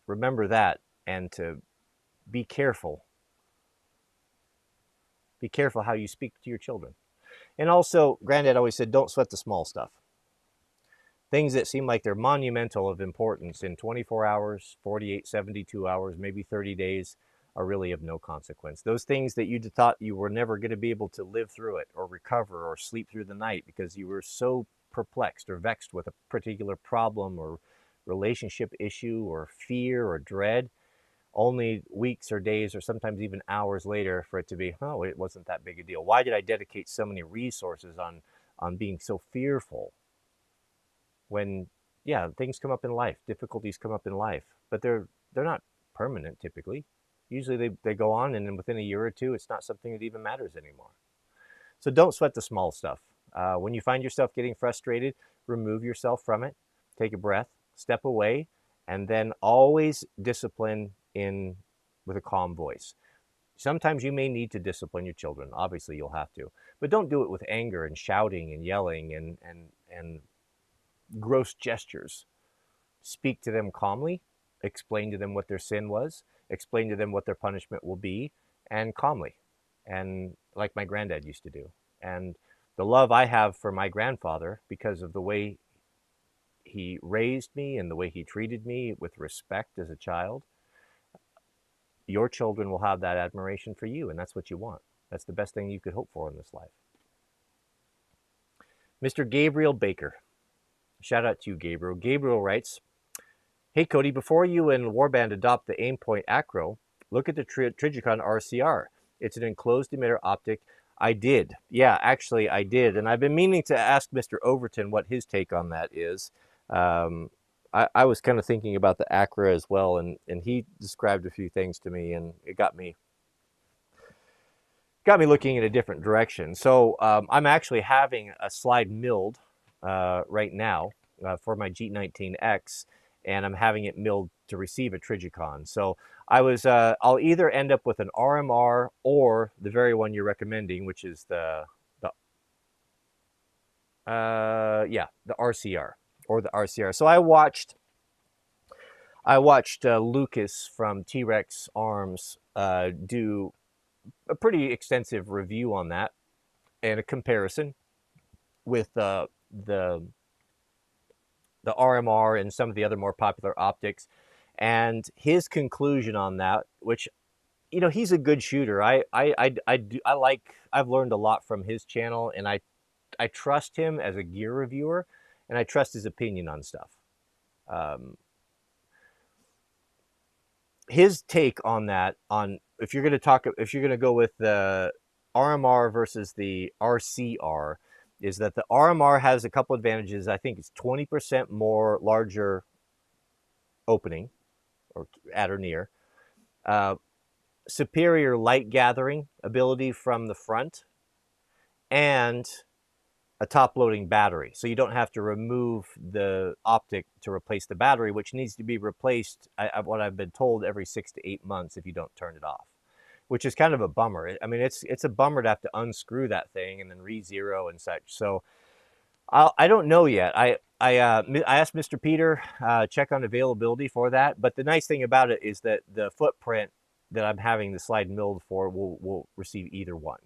remember that, and to be careful. Be careful how you speak to your children. And also, Granddad always said, don't sweat the small stuff. Things that seem like they're monumental of importance in 24 hours, 48, 72 hours, maybe 30 days are really of no consequence. Those things that you thought you were never going to be able to live through it or recover or sleep through the night because you were so perplexed or vexed with a particular problem or relationship issue or fear or dread, only weeks or days or sometimes even hours later for it to be, oh, it wasn't that big a deal. Why did I dedicate so many resources on being so fearful when, yeah, things come up in life, difficulties come up in life, but they're not permanent typically. Usually they go on, and then within a year or two, it's not something that even matters anymore. So don't sweat the small stuff. When you find yourself getting frustrated, remove yourself from it, take a breath, step away, and then always discipline in with a calm voice. Sometimes you may need to discipline your children. Obviously, you'll have to, but don't do it with anger and shouting and yelling and gross gestures. Speak to them calmly, explain to them what their sin was, explain to them what their punishment will be, and calmly, and like my granddad used to do. And the love I have for my grandfather, because of the way he raised me and the way he treated me with respect as a child, your children will have that admiration for you, and that's what you want. That's the best thing you could hope for in this life. Mr. Gabriel Baker. Shout out to you, Gabriel. Gabriel writes, hey, Cody, before you and Warband adopt the Aimpoint Acro, look at the Trigicon RCR. It's an enclosed emitter optic. I did. Yeah, actually, I did. And I've been meaning to ask Mr. Overton what his take on that is. I was kind of thinking about the Acra as well, and he described a few things to me, and it got me looking in a different direction. So I'm actually having a slide milled right now for my G19X, and I'm having it milled to receive a Trigicon. So I'll either end up with an RMR or the very one you're recommending, which is the RCR or the RCR. So I watched Lucas from T-Rex Arms do a pretty extensive review on that and a comparison with the RMR and some of the other more popular optics, and his conclusion on that, which, you know, he's a good shooter. I've learned a lot from his channel, and I trust him as a gear reviewer, and I trust his opinion on stuff. His take on that, on if you're going to go with the RMR versus the RCR, is that the RMR has a couple advantages. I think it's 20% more larger opening, or at or near, superior light gathering ability from the front, and a top loading battery. So you don't have to remove the optic to replace the battery, which needs to be replaced, what I've been told, every 6 to 8 months if you don't turn it off, which is kind of a bummer. I mean, it's a bummer to have to unscrew that thing and then re-zero and such. So I don't know yet. I asked Mr. Peter, check on availability for that. But the nice thing about it is that the footprint that I'm having the slide milled for will receive either one.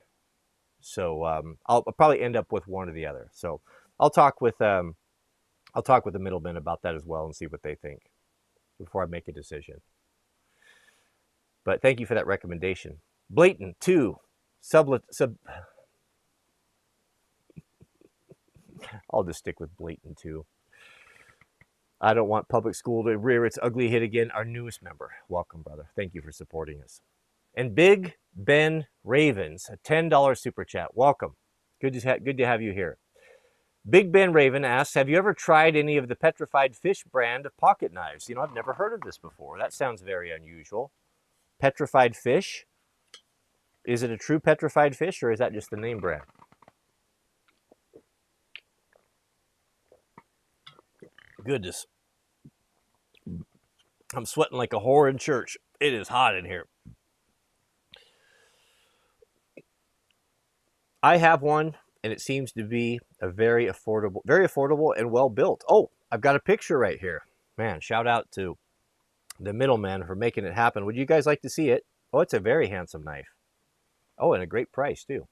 So I'll probably end up with one or the other. So I'll talk with the middlemen about that as well and see what they think before I make a decision. But thank you for that recommendation. Blatant 2 I'll just stick with Blatant 2. I don't want public school to rear its ugly head again. Our newest member. Welcome, brother. Thank you for supporting us. And Big Ben Ravens, a $10 super chat. Welcome. Good to have you here. Big Ben Raven asks, have you ever tried any of the Petrified Fish brand of pocket knives? You know, I've never heard of this before. That sounds very unusual. Petrified Fish? Is it a true petrified fish, or is that just the name brand? Goodness. I'm sweating like a whore in church. It is hot in here. I have one, and it seems to be a very affordable and well built. Oh, I've got a picture right here. Man, shout out to the middleman for making it happen. Would you guys like to see it? Oh, it's a very handsome knife. Oh, and a great price too.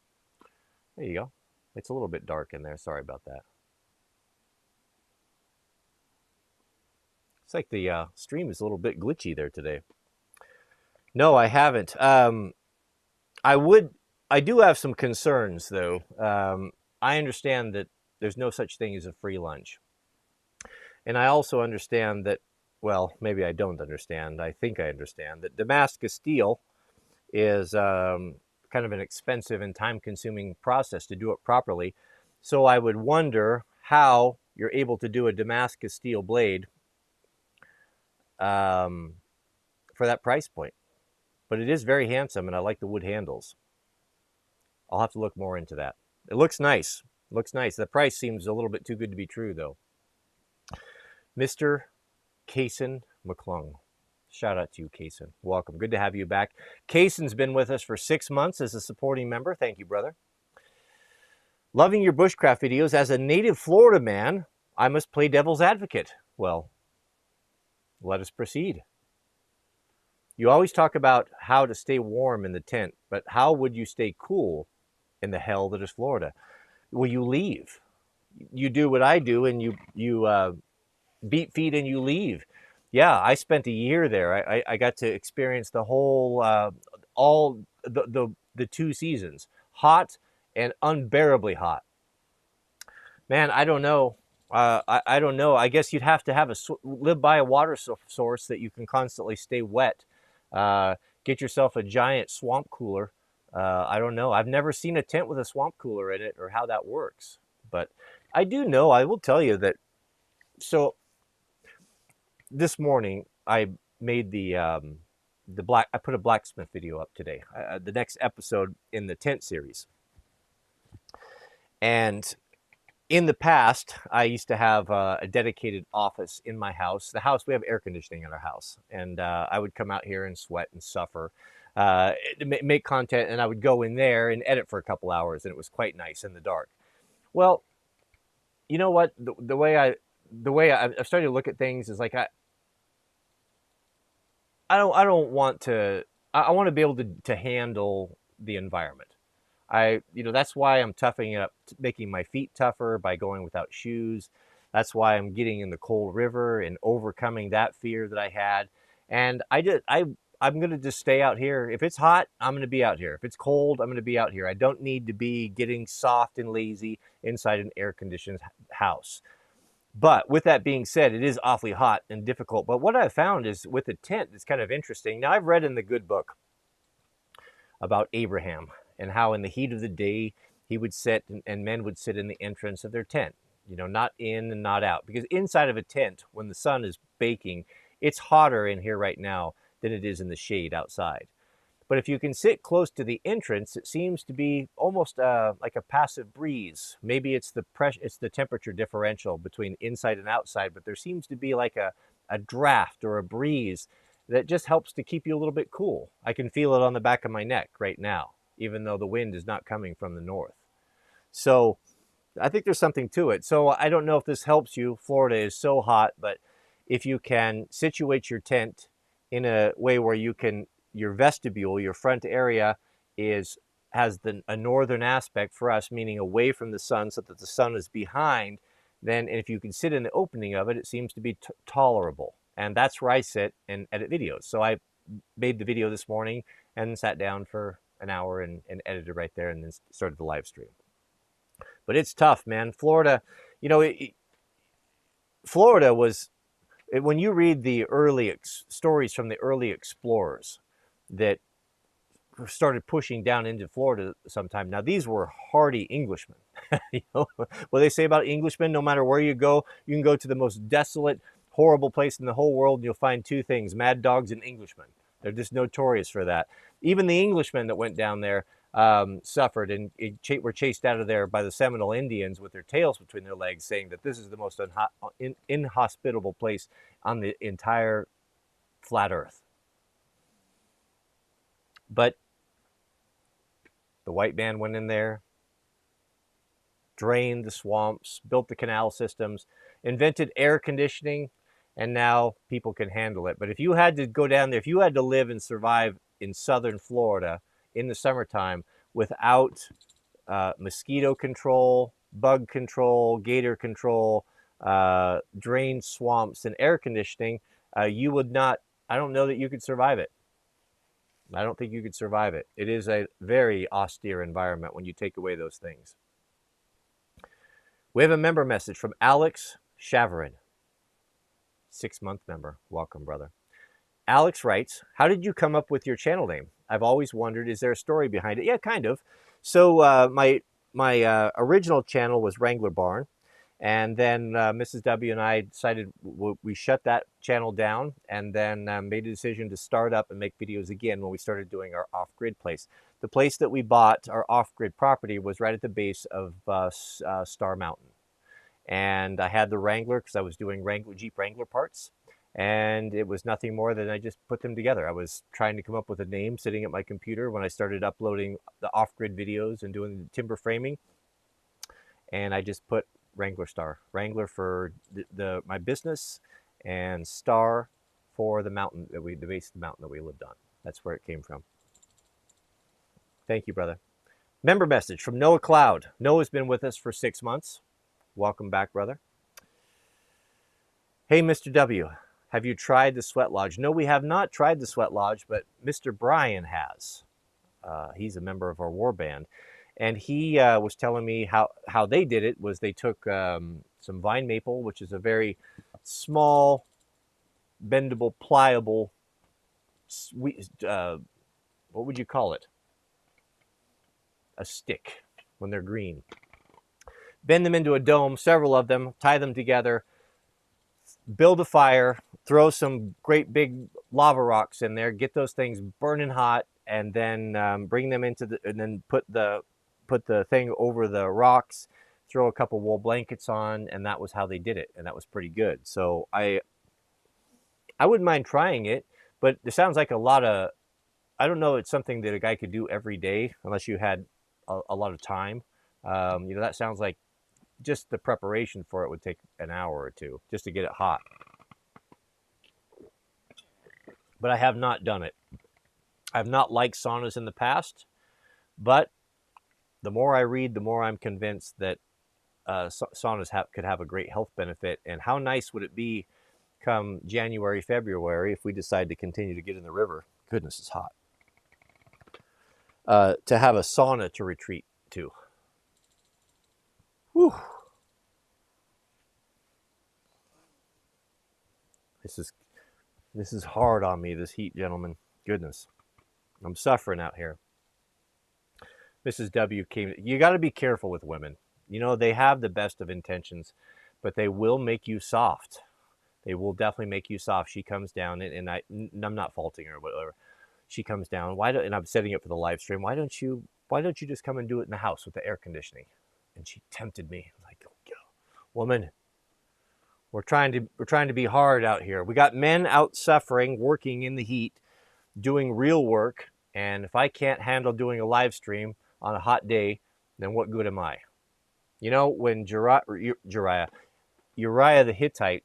There you go. It's a little bit dark in there. Sorry about that. It's like the stream is a little bit glitchy there today. No, I haven't. I do have some concerns, though. I understand that there's no such thing as a free lunch. And I also understand that well, maybe I don't understand. I think I understand that Damascus steel is kind of an expensive and time-consuming process to do it properly. So I would wonder how you're able to do a Damascus steel blade for that price point. But it is very handsome, and I like the wood handles. I'll have to look more into that. It looks nice. Looks nice. The price seems a little bit too good to be true, though. Mr. Kaysen McClung. Shout out to you, Kaysen. Welcome. Good to have you back. Kaysen's been with us for 6 months as a supporting member. Thank you, brother. Loving your bushcraft videos. As a native Florida man, I must play devil's advocate. Well, let us proceed. You always talk about how to stay warm in the tent, but how would you stay cool in the hell that is Florida? Well, you leave. You do what I do, and you beat feet and you leave. Yeah, I spent a year there. I got to experience the whole, all the 2 seasons, hot and unbearably hot. Man, I don't know. I don't know. I guess you'd have to have live by a water source that you can constantly stay wet. Get yourself a giant swamp cooler. I don't know. I've never seen a tent with a swamp cooler in it or how that works. But I do know, I will tell you that, so this morning I made I put a blacksmith video up today, the next episode in the tent series. And in the past, I used to have a dedicated office in my house. We have air conditioning in our house. And I would come out here and sweat and suffer, make content, and I would go in there and edit for a couple hours, and it was quite nice in the dark. Well, you know what? The way I've started to look at things is like I don't want to. I want to be able to handle the environment. That's why I'm toughing it up, making my feet tougher by going without shoes. That's why I'm getting in the cold river and overcoming that fear that I had. And I'm going to just stay out here. If it's hot, I'm going to be out here. If it's cold, I'm going to be out here. I don't need to be getting soft and lazy inside an air-conditioned house. But with that being said, it is awfully hot and difficult. But what I've found is with a tent, it's kind of interesting. Now, I've read in the good book about Abraham and how in the heat of the day he would sit and men would sit in the entrance of their tent, not in and not out. Because inside of a tent, when the sun is baking, it's hotter in here right now than it is in the shade outside. But if you can sit close to the entrance, it seems to be almost like a passive breeze. Maybe it's the temperature differential between inside and outside, but there seems to be like a draft or a breeze that just helps to keep you a little bit cool. I can feel it on the back of my neck right now, even though the wind is not coming from the north. So I think there's something to it. So I don't know if this helps you. Florida is so hot, but if you can situate your tent in a way where your vestibule, your front area has a northern aspect for us, meaning away from the sun so that the sun is behind, then if you can sit in the opening of it, it seems to be tolerable. And that's where I sit and edit videos. So I made the video this morning and sat down for an hour and edited right there and then started the live stream. But it's tough, man. Florida, Florida was, when you read the early stories from the early explorers that started pushing down into Florida sometime. Now, these were hardy Englishmen. What they say about Englishmen, no matter where you go, you can go to the most desolate, horrible place in the whole world, and you'll find 2 things, mad dogs and Englishmen. They're just notorious for that. Even the Englishmen that went down there suffered and were chased out of there by the Seminole Indians with their tails between their legs, saying that this is the most inhospitable place on the entire flat earth. But the white man went in there, drained the swamps, built the canal systems, invented air conditioning, and now people can handle it. But if you had to go down there, if you had to live and survive in southern Florida in the summertime without mosquito control, bug control, gator control, drained swamps, and air conditioning, you would not, I don't know that you could survive it. I don't think you could survive it. It is a very austere environment when you take away those things. We have a member message from Alex Chavarin. 6-month member. Welcome, brother. Alex writes, how did you come up with your channel name? I've always wondered, is there a story behind it? Yeah, kind of. So my original channel was Wrangler Barn. And then Mrs. W and I decided we shut that channel down, and then made a decision to start up and make videos again when we started doing our off-grid place. The place that we bought, our off-grid property, was right at the base of Star Mountain. And I had the Wrangler because I was doing Jeep Wrangler parts. And it was nothing more than I just put them together. I was trying to come up with a name sitting at my computer when I started uploading the off-grid videos and doing the timber framing. And I just put Wranglerstar. Wrangler for my business, and Star for the mountain that the base of the mountain that we lived on. That's where it came from. Thank you, brother. Member message from Noah Cloud. Noah's been with us for 6 months. Welcome back, brother. Hey, Mr. W, have you tried the Sweat Lodge? No, we have not tried the Sweat Lodge, but Mr. Brian has. He's a member of our war band. And he was telling me how they did it was they took some vine maple, which is a very small, bendable, pliable, sweet, what would you call it? A stick when they're green. Bend them into a dome, several of them, tie them together, build a fire, throw some great big lava rocks in there, get those things burning hot, and then bring them into and then put the thing over the rocks, throw a couple wool blankets on, and that was how they did it, and that was pretty good. So I wouldn't mind trying it, but it sounds like a lot of, I don't know, it's something that a guy could do every day unless you had a lot of time. That sounds like just the preparation for it would take an hour or two just to get it hot. But I have not done it. I've not liked saunas in the past, but the more I read, the more I'm convinced that saunas could have a great health benefit. And how nice would it be come January, February, if we decide to continue to get in the river? Goodness, it's hot. To have a sauna to retreat to. Whew. This is hard on me, this heat, gentlemen. Goodness. I'm suffering out here. Mrs. W came. You got to be careful with women. You know, they have the best of intentions, but they will make you soft. They will definitely make you soft. She comes down, and I'm not faulting her or whatever. She comes down. And I'm setting it for the live stream. Why don't you just come and do it in the house with the air conditioning? And she tempted me. I'm like, woman, we're trying to be hard out here. We got men out suffering, working in the heat, doing real work. And if I can't handle doing a live stream on a hot day, then what good am I? You know, when Uriah the Hittite,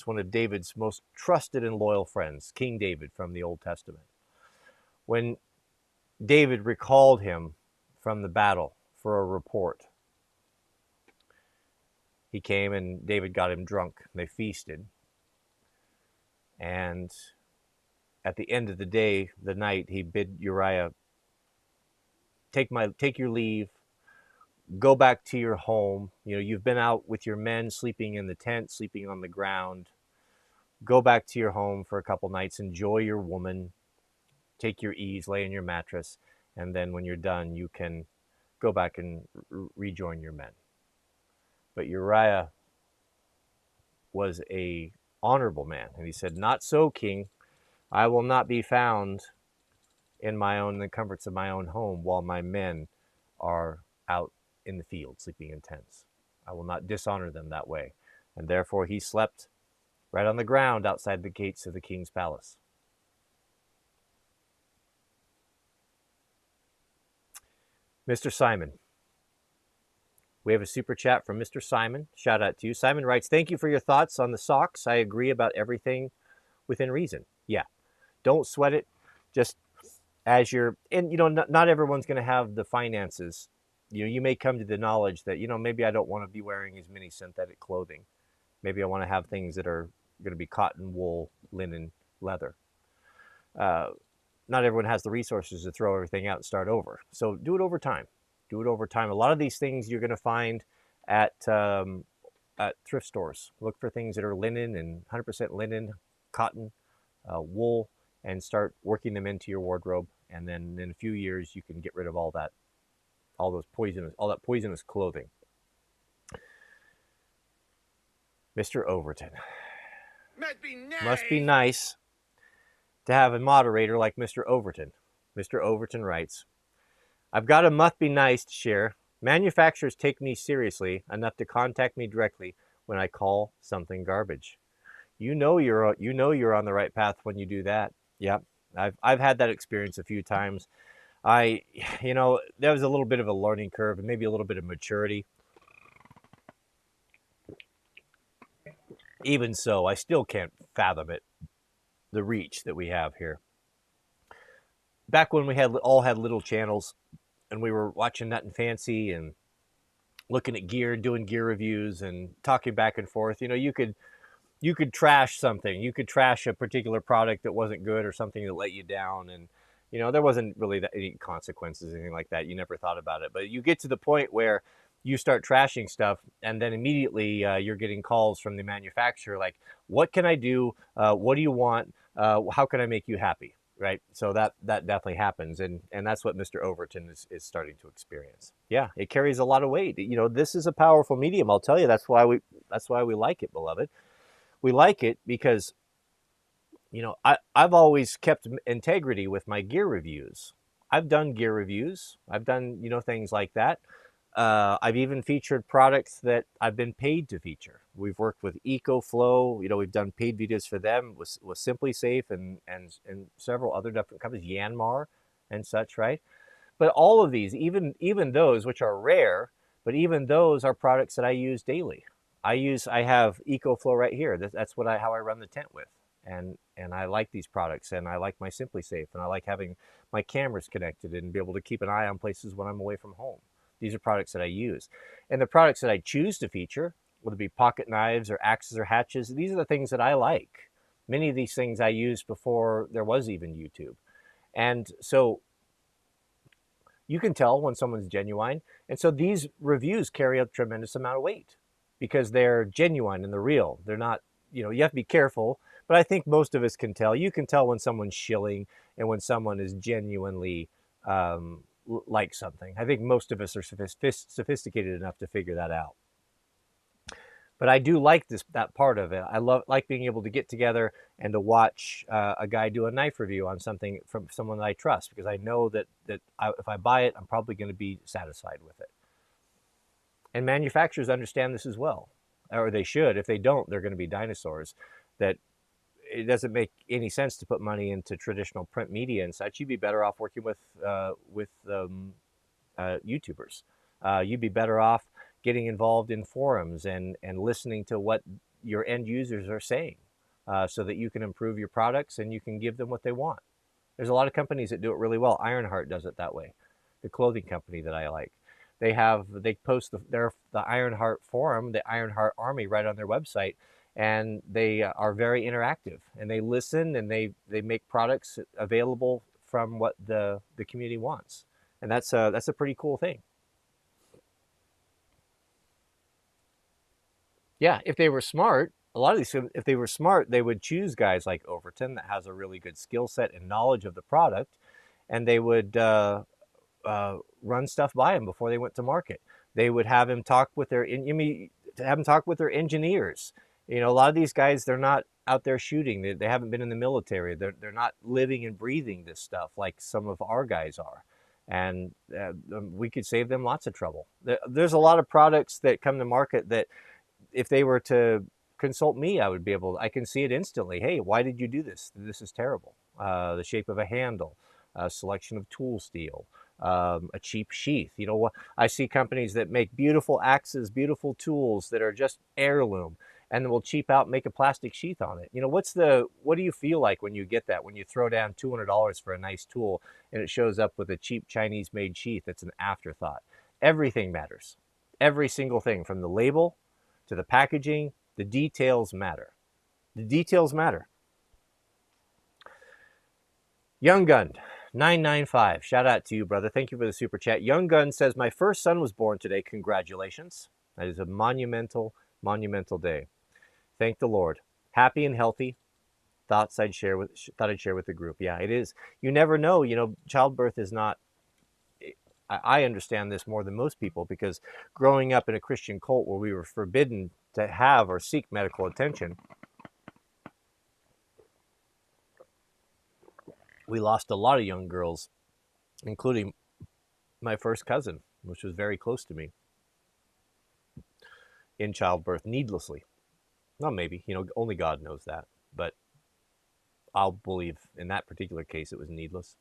one of David's most trusted and loyal friends, King David from the Old Testament, when David recalled him from the battle for a report, he came and David got him drunk. They feasted. And at the end of the day, the night, he bid Uriah, take your leave, go back to your home. You know, you've been out with your men, sleeping in the tent, sleeping on the ground. Go back to your home for a couple nights, enjoy your woman, take your ease, lay in your mattress, and then when you're done, you can go back and rejoin your men. But Uriah was a honorable man, and he said, "Not so, King. I will not be found in the comforts of my own home while my men are out in the field sleeping in tents. I will not dishonor them that way." And therefore he slept right on the ground outside the gates of the king's palace. Mr. Simon. We have a super chat from Mr. Simon. Shout out to you. Simon writes, "Thank you for your thoughts on the socks. I agree about everything within reason." Yeah. Don't sweat it. Just as and not everyone's going to have the finances. You may come to the knowledge that, maybe I don't want to be wearing as many synthetic clothing. Maybe I want to have things that are going to be cotton, wool, linen, leather. Not everyone has the resources to throw everything out and start over. So do it over time. Do it over time. A lot of these things you're going to find at at thrift stores. Look for things that are linen and 100% linen, cotton, wool, and start working them into your wardrobe. And then in a few years, you can get rid of all that poisonous clothing. Mr. Overton. Must be nice to have a moderator like Mr. Overton. Mr. Overton writes, I've got a must be nice to share. Manufacturers take me seriously enough to contact me directly when I call something garbage. You know you're on the right path when you do that. Yeah, I've had that experience a few times. There was a little bit of a learning curve and maybe a little bit of maturity. Even so, I still can't fathom it, the reach that we have here. Back when we all had little channels and we were watching Nut and Fancy and looking at gear, doing gear reviews and talking back and forth, you could trash something. You could trash a particular product that wasn't good or something that let you down. And, there wasn't really any consequences, anything like that. You never thought about it. But you get to the point where you start trashing stuff and then immediately you're getting calls from the manufacturer like, what can I do? What do you want? How can I make you happy? Right? So that definitely happens. And that's what Mr. Overton is starting to experience. Yeah, it carries a lot of weight. This is a powerful medium. I'll tell you, that's why we like it, beloved. We like it because, I've always kept integrity with my gear reviews. I've done gear reviews. I've done, things like that. I've even featured products that I've been paid to feature. We've worked with EcoFlow. We've done paid videos for them with Simply Safe and several other different companies, Yanmar and such, right? But all of these, even those which are rare, but even those are products that I use daily. I have EcoFlow right here. That's how I run the tent with. And I like these products, and I like my Simply Safe, and I like having my cameras connected and be able to keep an eye on places when I'm away from home. These are products that I use. And the products that I choose to feature, whether it be pocket knives or axes or hatches, these are the things that I like. Many of these things I used before there was even YouTube. And so you can tell when someone's genuine. And so these reviews carry a tremendous amount of weight because they're genuine and they're real. They're not, you have to be careful. But I think most of us can tell. You can tell when someone's shilling and when someone is genuinely like something. I think most of us are sophisticated enough to figure that out. But I do like that part of it. I like being able to get together and to watch a guy do a knife review on something from someone that I trust, because I know that if I buy it, I'm probably going to be satisfied with it. And manufacturers understand this as well, or they should. If they don't, they're going to be dinosaurs. That it doesn't make any sense to put money into traditional print media and such. You'd be better off working with YouTubers. You'd be better off getting involved in forums and listening to what your end users are saying so that you can improve your products and you can give them what they want. There's a lot of companies that do it really well. Ironheart does it that way. The clothing company that I like. They post the Ironheart forum, the Ironheart Army, right on their website. And they are very interactive, and they listen, and they make products available from what the community wants, and that's a pretty cool thing. Yeah, if they were smart, if they were smart, they would choose guys like Overton that has a really good skill set and knowledge of the product, and they would run stuff by him before they went to market. They would have him talk with their engineers. A lot of these guys, they're not out there shooting. They haven't been in the military. They're not living and breathing this stuff like some of our guys are. And we could save them lots of trouble. There's a lot of products that come to market that if they were to consult me, I can see it instantly. Hey, why did you do this? This is terrible. The shape of a handle, a selection of tool steel, a cheap sheath. I see companies that make beautiful axes, beautiful tools that are just heirloom, and then we'll cheap out and make a plastic sheath on it. What do you feel like when you get that, when you throw down $200 for a nice tool and it shows up with a cheap Chinese made sheath that's an afterthought? Everything matters. Every single thing, from the label to the packaging, the details matter. The details matter. Young Gun 995, shout out to you, brother. Thank you for the super chat. Young Gun says, my first son was born today. Congratulations. That is a monumental Monumental day. Thank the Lord. Happy and healthy. Thought I'd share with the group. Yeah, it is. You never know. Childbirth is not. I understand this more than most people because growing up in a Christian cult where we were forbidden to have or seek medical attention, we lost a lot of young girls, including my first cousin, which was very close to me, in childbirth needlessly. Well, maybe, only God knows that, but I'll believe in that particular case it was needless.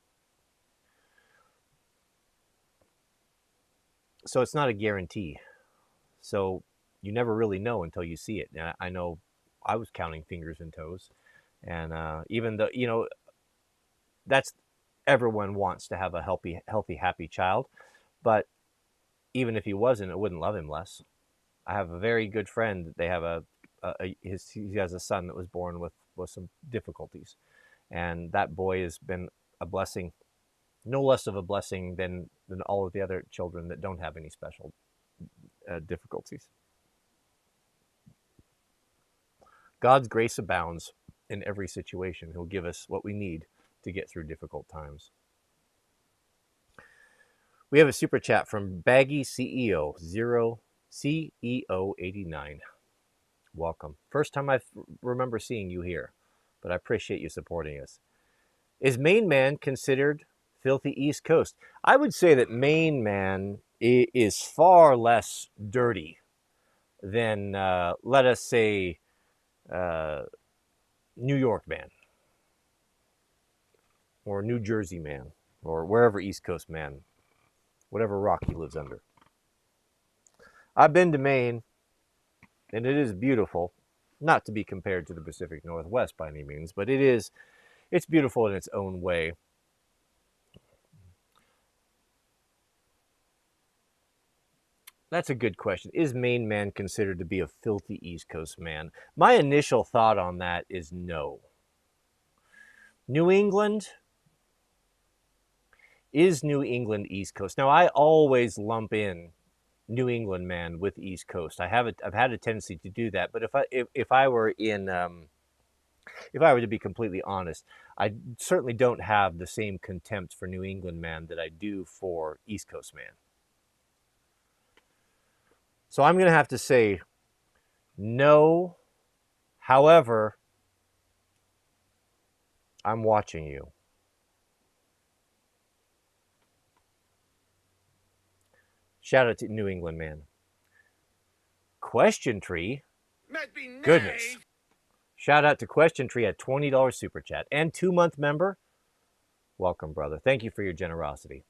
So it's not a guarantee. So you never really know until you see it. And I know I was counting fingers and toes. And even though, that's everyone wants to have a healthy, happy child. But even if he wasn't, it wouldn't love him less. I have a very good friend. They have he has a son that was born with some difficulties. And that boy has been a blessing, no less of a blessing than all of the other children that don't have any special difficulties. God's grace abounds in every situation. He'll give us what we need to get through difficult times. We have a super chat from Baggy CEO 89. Welcome. First time I remember seeing you here, but I appreciate you supporting us. Is Main Man considered filthy East Coast? I would say that Main Man is far less dirty than, let us say, New York man or New Jersey man or wherever East Coast man, whatever rock he lives under. I've been to Maine, and it is beautiful, not to be compared to the Pacific Northwest by any means, but it's beautiful in its own way. That's a good question. Is Maine man considered to be a filthy East Coast man? My initial thought on that is no. New England? Is New England East Coast? Now, I always lump in New England man with East Coast. I've had a tendency to do that, but if I were to be completely honest, I certainly don't have the same contempt for New England man that I do for East Coast man. So I'm going to have to say no. However, I'm watching you. Shout out to New England man. Question Tree. Nice. Goodness. Shout out to Question Tree at $20 super chat and 2-month member. Welcome, brother. Thank you for your generosity.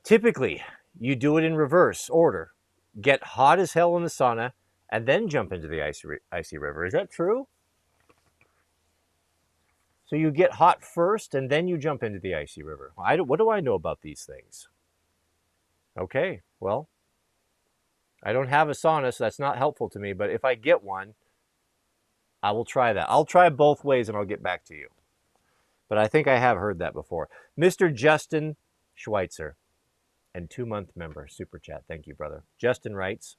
Typically, you do it in reverse order. Get hot as hell in the sauna and then jump into the icy river. Is that true? So you get hot first and then you jump into the icy river. What do I know about these things? Okay, well, I don't have a sauna, so that's not helpful to me. But if I get one, I will try that. I'll try both ways and I'll get back to you. But I think I have heard that before. Mr. Justin Schweitzer and 2-month member, super chat. Thank you, brother. Justin writes,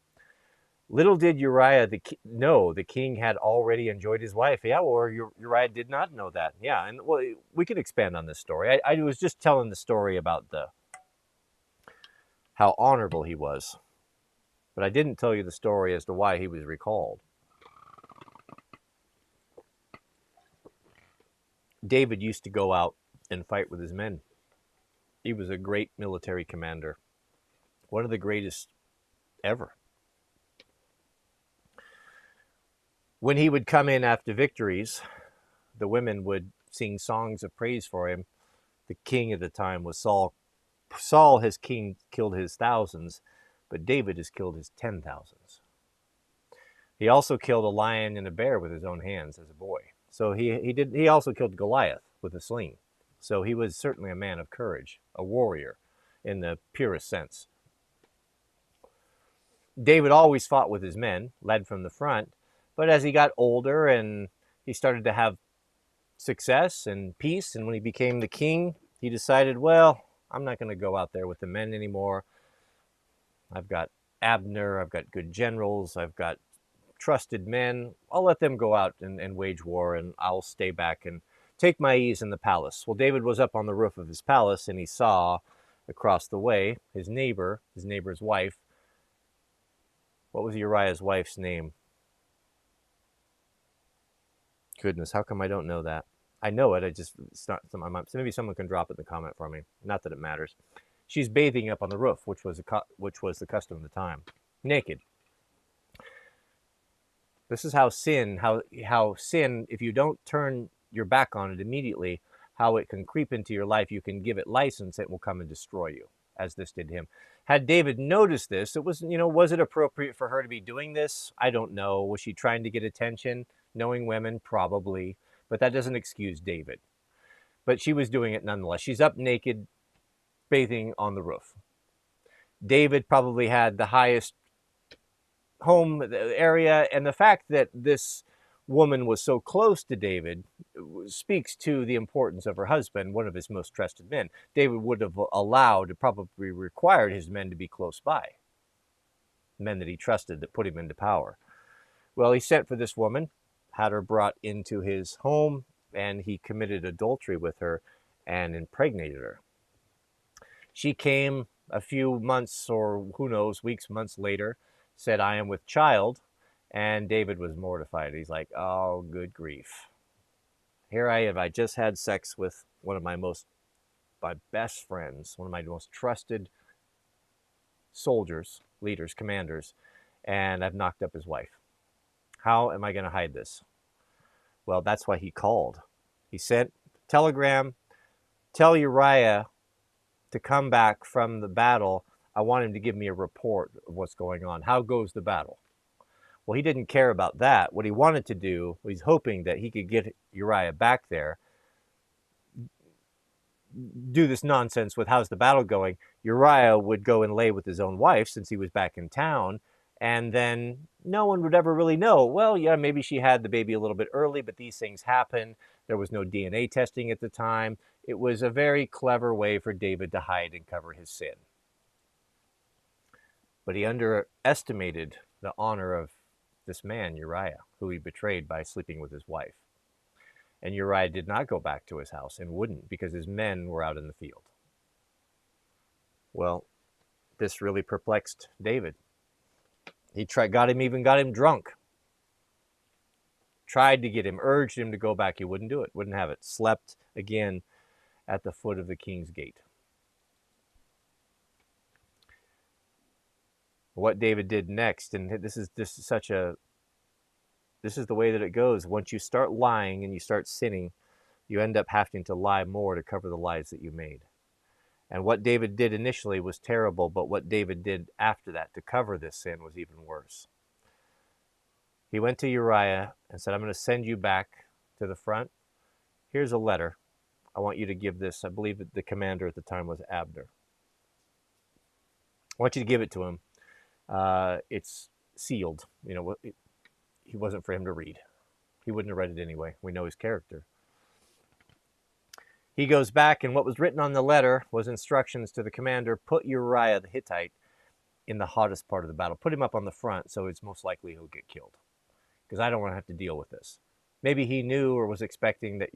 little did Uriah know the king had already enjoyed his wife. Yeah, or Uriah did not know that. Yeah, and well, we can expand on this story. I was just telling the story about how honorable he was. But I didn't tell you the story as to why he was recalled. David used to go out and fight with his men. He was a great military commander. One of the greatest ever. When he would come in after victories, the women would sing songs of praise for him. The king at the time was Saul. Saul has killed his thousands, but David has killed his 10,000s. He also killed a lion and a bear with his own hands as a boy. So he also killed Goliath with a sling. So he was certainly a man of courage, a warrior in the purest sense. David always fought with his men, led from the front, but as he got older and he started to have success and peace, and when he became the king, he decided, well, I'm not going to go out there with the men anymore. I've got Abner, I've got good generals, I've got trusted men. I'll let them go out and wage war, and I'll stay back and take my ease in the palace. Well, David was up on the roof of his palace, and he saw across the way his neighbor's wife. What was Uriah's wife's name? Goodness, how come I don't know that? I know it. It's not. Maybe someone can drop it in the comment for me. Not that it matters. She's bathing up on the roof, which was the custom of the time, naked. This is how sin, if you don't turn your back on it immediately, how it can creep into your life. You can give it license, it will come and destroy you, as this did him. Had David noticed this, it was, was it appropriate for her to be doing this? I don't know. Was she trying to get attention? Knowing women, probably. But that doesn't excuse David. But she was doing it nonetheless. She's up naked, bathing on the roof. David probably had the highest home area, and the fact that this woman was so close to David speaks to the importance of her husband, one of his most trusted men. David would have allowed, probably required his men to be close by, men that he trusted that put him into power. Well, he sent for this woman, had her brought into his home, and he committed adultery with her and impregnated her. She came a few months, or who knows, weeks, months later, said, "I am with child." And David was mortified. He's like, oh, good grief. Here I have. I just had sex with one of my best friends, one of my most trusted soldiers, leaders, commanders, and I've knocked up his wife. How am I going to hide this? Well, that's why he called. He sent a telegram, tell Uriah to come back from the battle. I want him to give me a report of what's going on. How goes the battle? Well, he didn't care about that. What he wanted to do, he's hoping that he could get Uriah back there, do this nonsense with how's the battle going. Uriah would go and lay with his own wife since he was back in town, and then no one would ever really know. Well, yeah, maybe she had the baby a little bit early, but these things happen. There was no DNA testing at the time. It was a very clever way for David to hide and cover his sin. But he underestimated the honor of this man, Uriah, who he betrayed by sleeping with his wife. And Uriah did not go back to his house, and wouldn't, because his men were out in the field. Well, this really perplexed David. He got him drunk. Tried to get him, urged him to go back. He wouldn't do it, wouldn't have it. Slept again at the foot of the king's gate. What David did next, and this is the way that it goes. Once you start lying and you start sinning, you end up having to lie more to cover the lies that you made. And what David did initially was terrible, but what David did after that to cover this sin was even worse. He went to Uriah and said, I'm going to send you back to the front. Here's a letter. I want you to give this. I believe that the commander at the time was Abner. I want you to give it to him. It's sealed. He wasn't for him to read. He wouldn't have read it anyway. We know his character. He goes back, and what was written on the letter was instructions to the commander: put Uriah the Hittite in the hottest part of the battle. Put him up on the front, so it's most likely he'll get killed, because I don't want to have to deal with this. Maybe he knew or was expecting that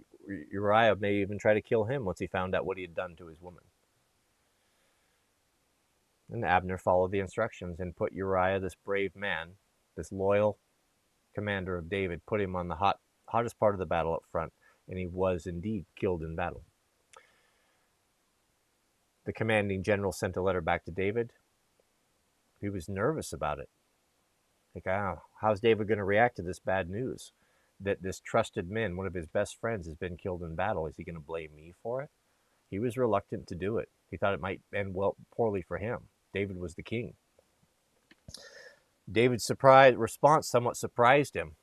Uriah may even try to kill him once he found out what he had done to his woman. And Abner followed the instructions and put Uriah, this brave man, this loyal commander of David, put him on the hottest part of the battle up front, and he was indeed killed in battle. The commanding general sent a letter back to David. He was nervous about it. Like, how's David going to react to this bad news? That this trusted man, one of his best friends, has been killed in battle. Is he going to blame me for it? He was reluctant to do it. He thought it might end poorly for him. David was the king. David's response somewhat surprised him.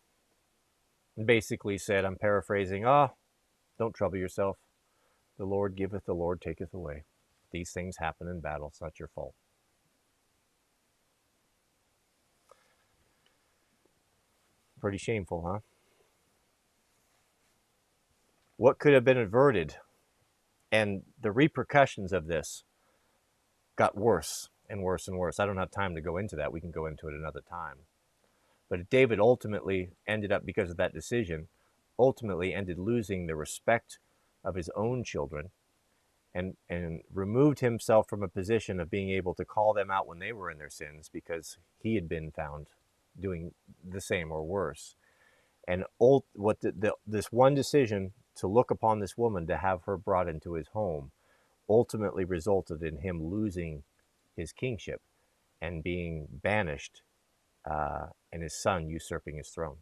And basically said, I'm paraphrasing, don't trouble yourself. The Lord giveth, the Lord taketh away. These things happen in battle. It's not your fault. Pretty shameful, huh? What could have been averted? And the repercussions of this got worse and worse and worse. I don't have time to go into that. We can go into it another time. But David ultimately ended up, because of that decision, ultimately ended losing the respect of his own children, and removed himself from a position of being able to call them out when they were in their sins, because he had been found doing the same or worse. And this one decision to look upon this woman, to have her brought into his home, ultimately resulted in him losing his kingship and being banished, and his son usurping his throne,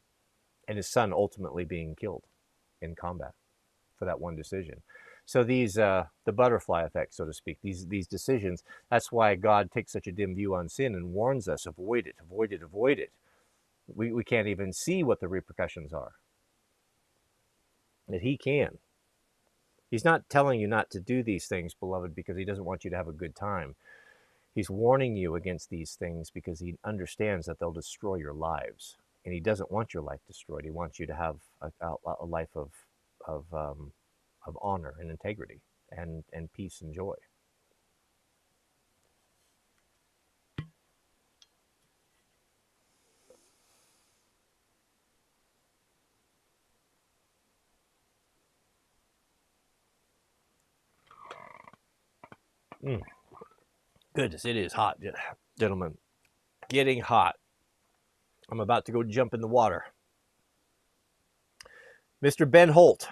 and his son ultimately being killed in combat for that one decision. So these, the butterfly effect, so to speak, these decisions, that's why God takes such a dim view on sin and warns us, avoid it, avoid it, avoid it. We can't even see what the repercussions are. That he can. He's not telling you not to do these things, beloved, because he doesn't want you to have a good time. He's warning you against these things because he understands that they'll destroy your lives. And he doesn't want your life destroyed. He wants you to have a life of honor and integrity and peace and joy. Goodness, it is hot, gentlemen. Getting hot. I'm about to go jump in the water. Mr. Ben Holt,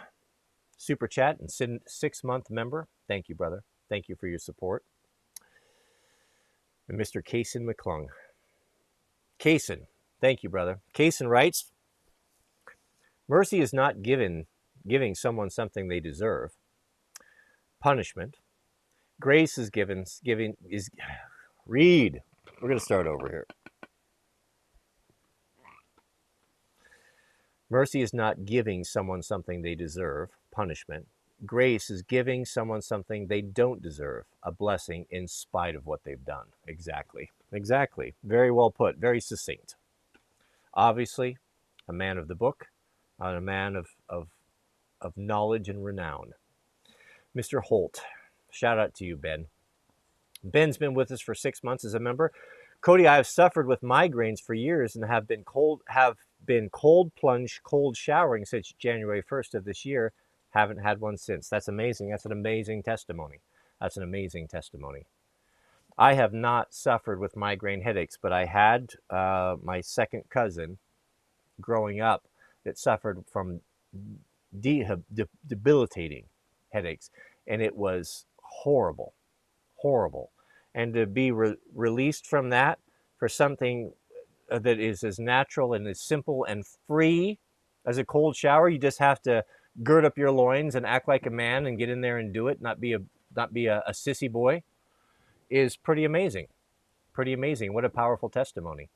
super chat and 6-month member. Thank you, brother. Thank you for your support. And Mr. Kaysen McClung. Kaysen, thank you, brother. Kaysen writes, mercy is not giving someone something they deserve. Punishment. Grace is read. We're going to start over here. Mercy is not giving someone something they deserve, punishment. Grace is giving someone something they don't deserve, a blessing in spite of what they've done. Exactly. Exactly. Very well put. Very succinct. Obviously, a man of the book, a man of knowledge and renown. Mr. Holt, shout out to you, Ben. Ben's been with us for 6 months as a member. Cody, I have suffered with migraines for years and have been cold plunge, cold showering since January 1st of this year. Haven't had one since. That's amazing. That's an amazing testimony. That's an amazing testimony. I have not suffered with migraine headaches, but I had my second cousin growing up that suffered from debilitating headaches, and it was horrible, horrible. And to be released from that for something that is as natural and as simple and free as a cold shower, you just have to gird up your loins and act like a man and get in there and do it, not be a sissy boy, is pretty amazing. Pretty amazing. What a powerful testimony.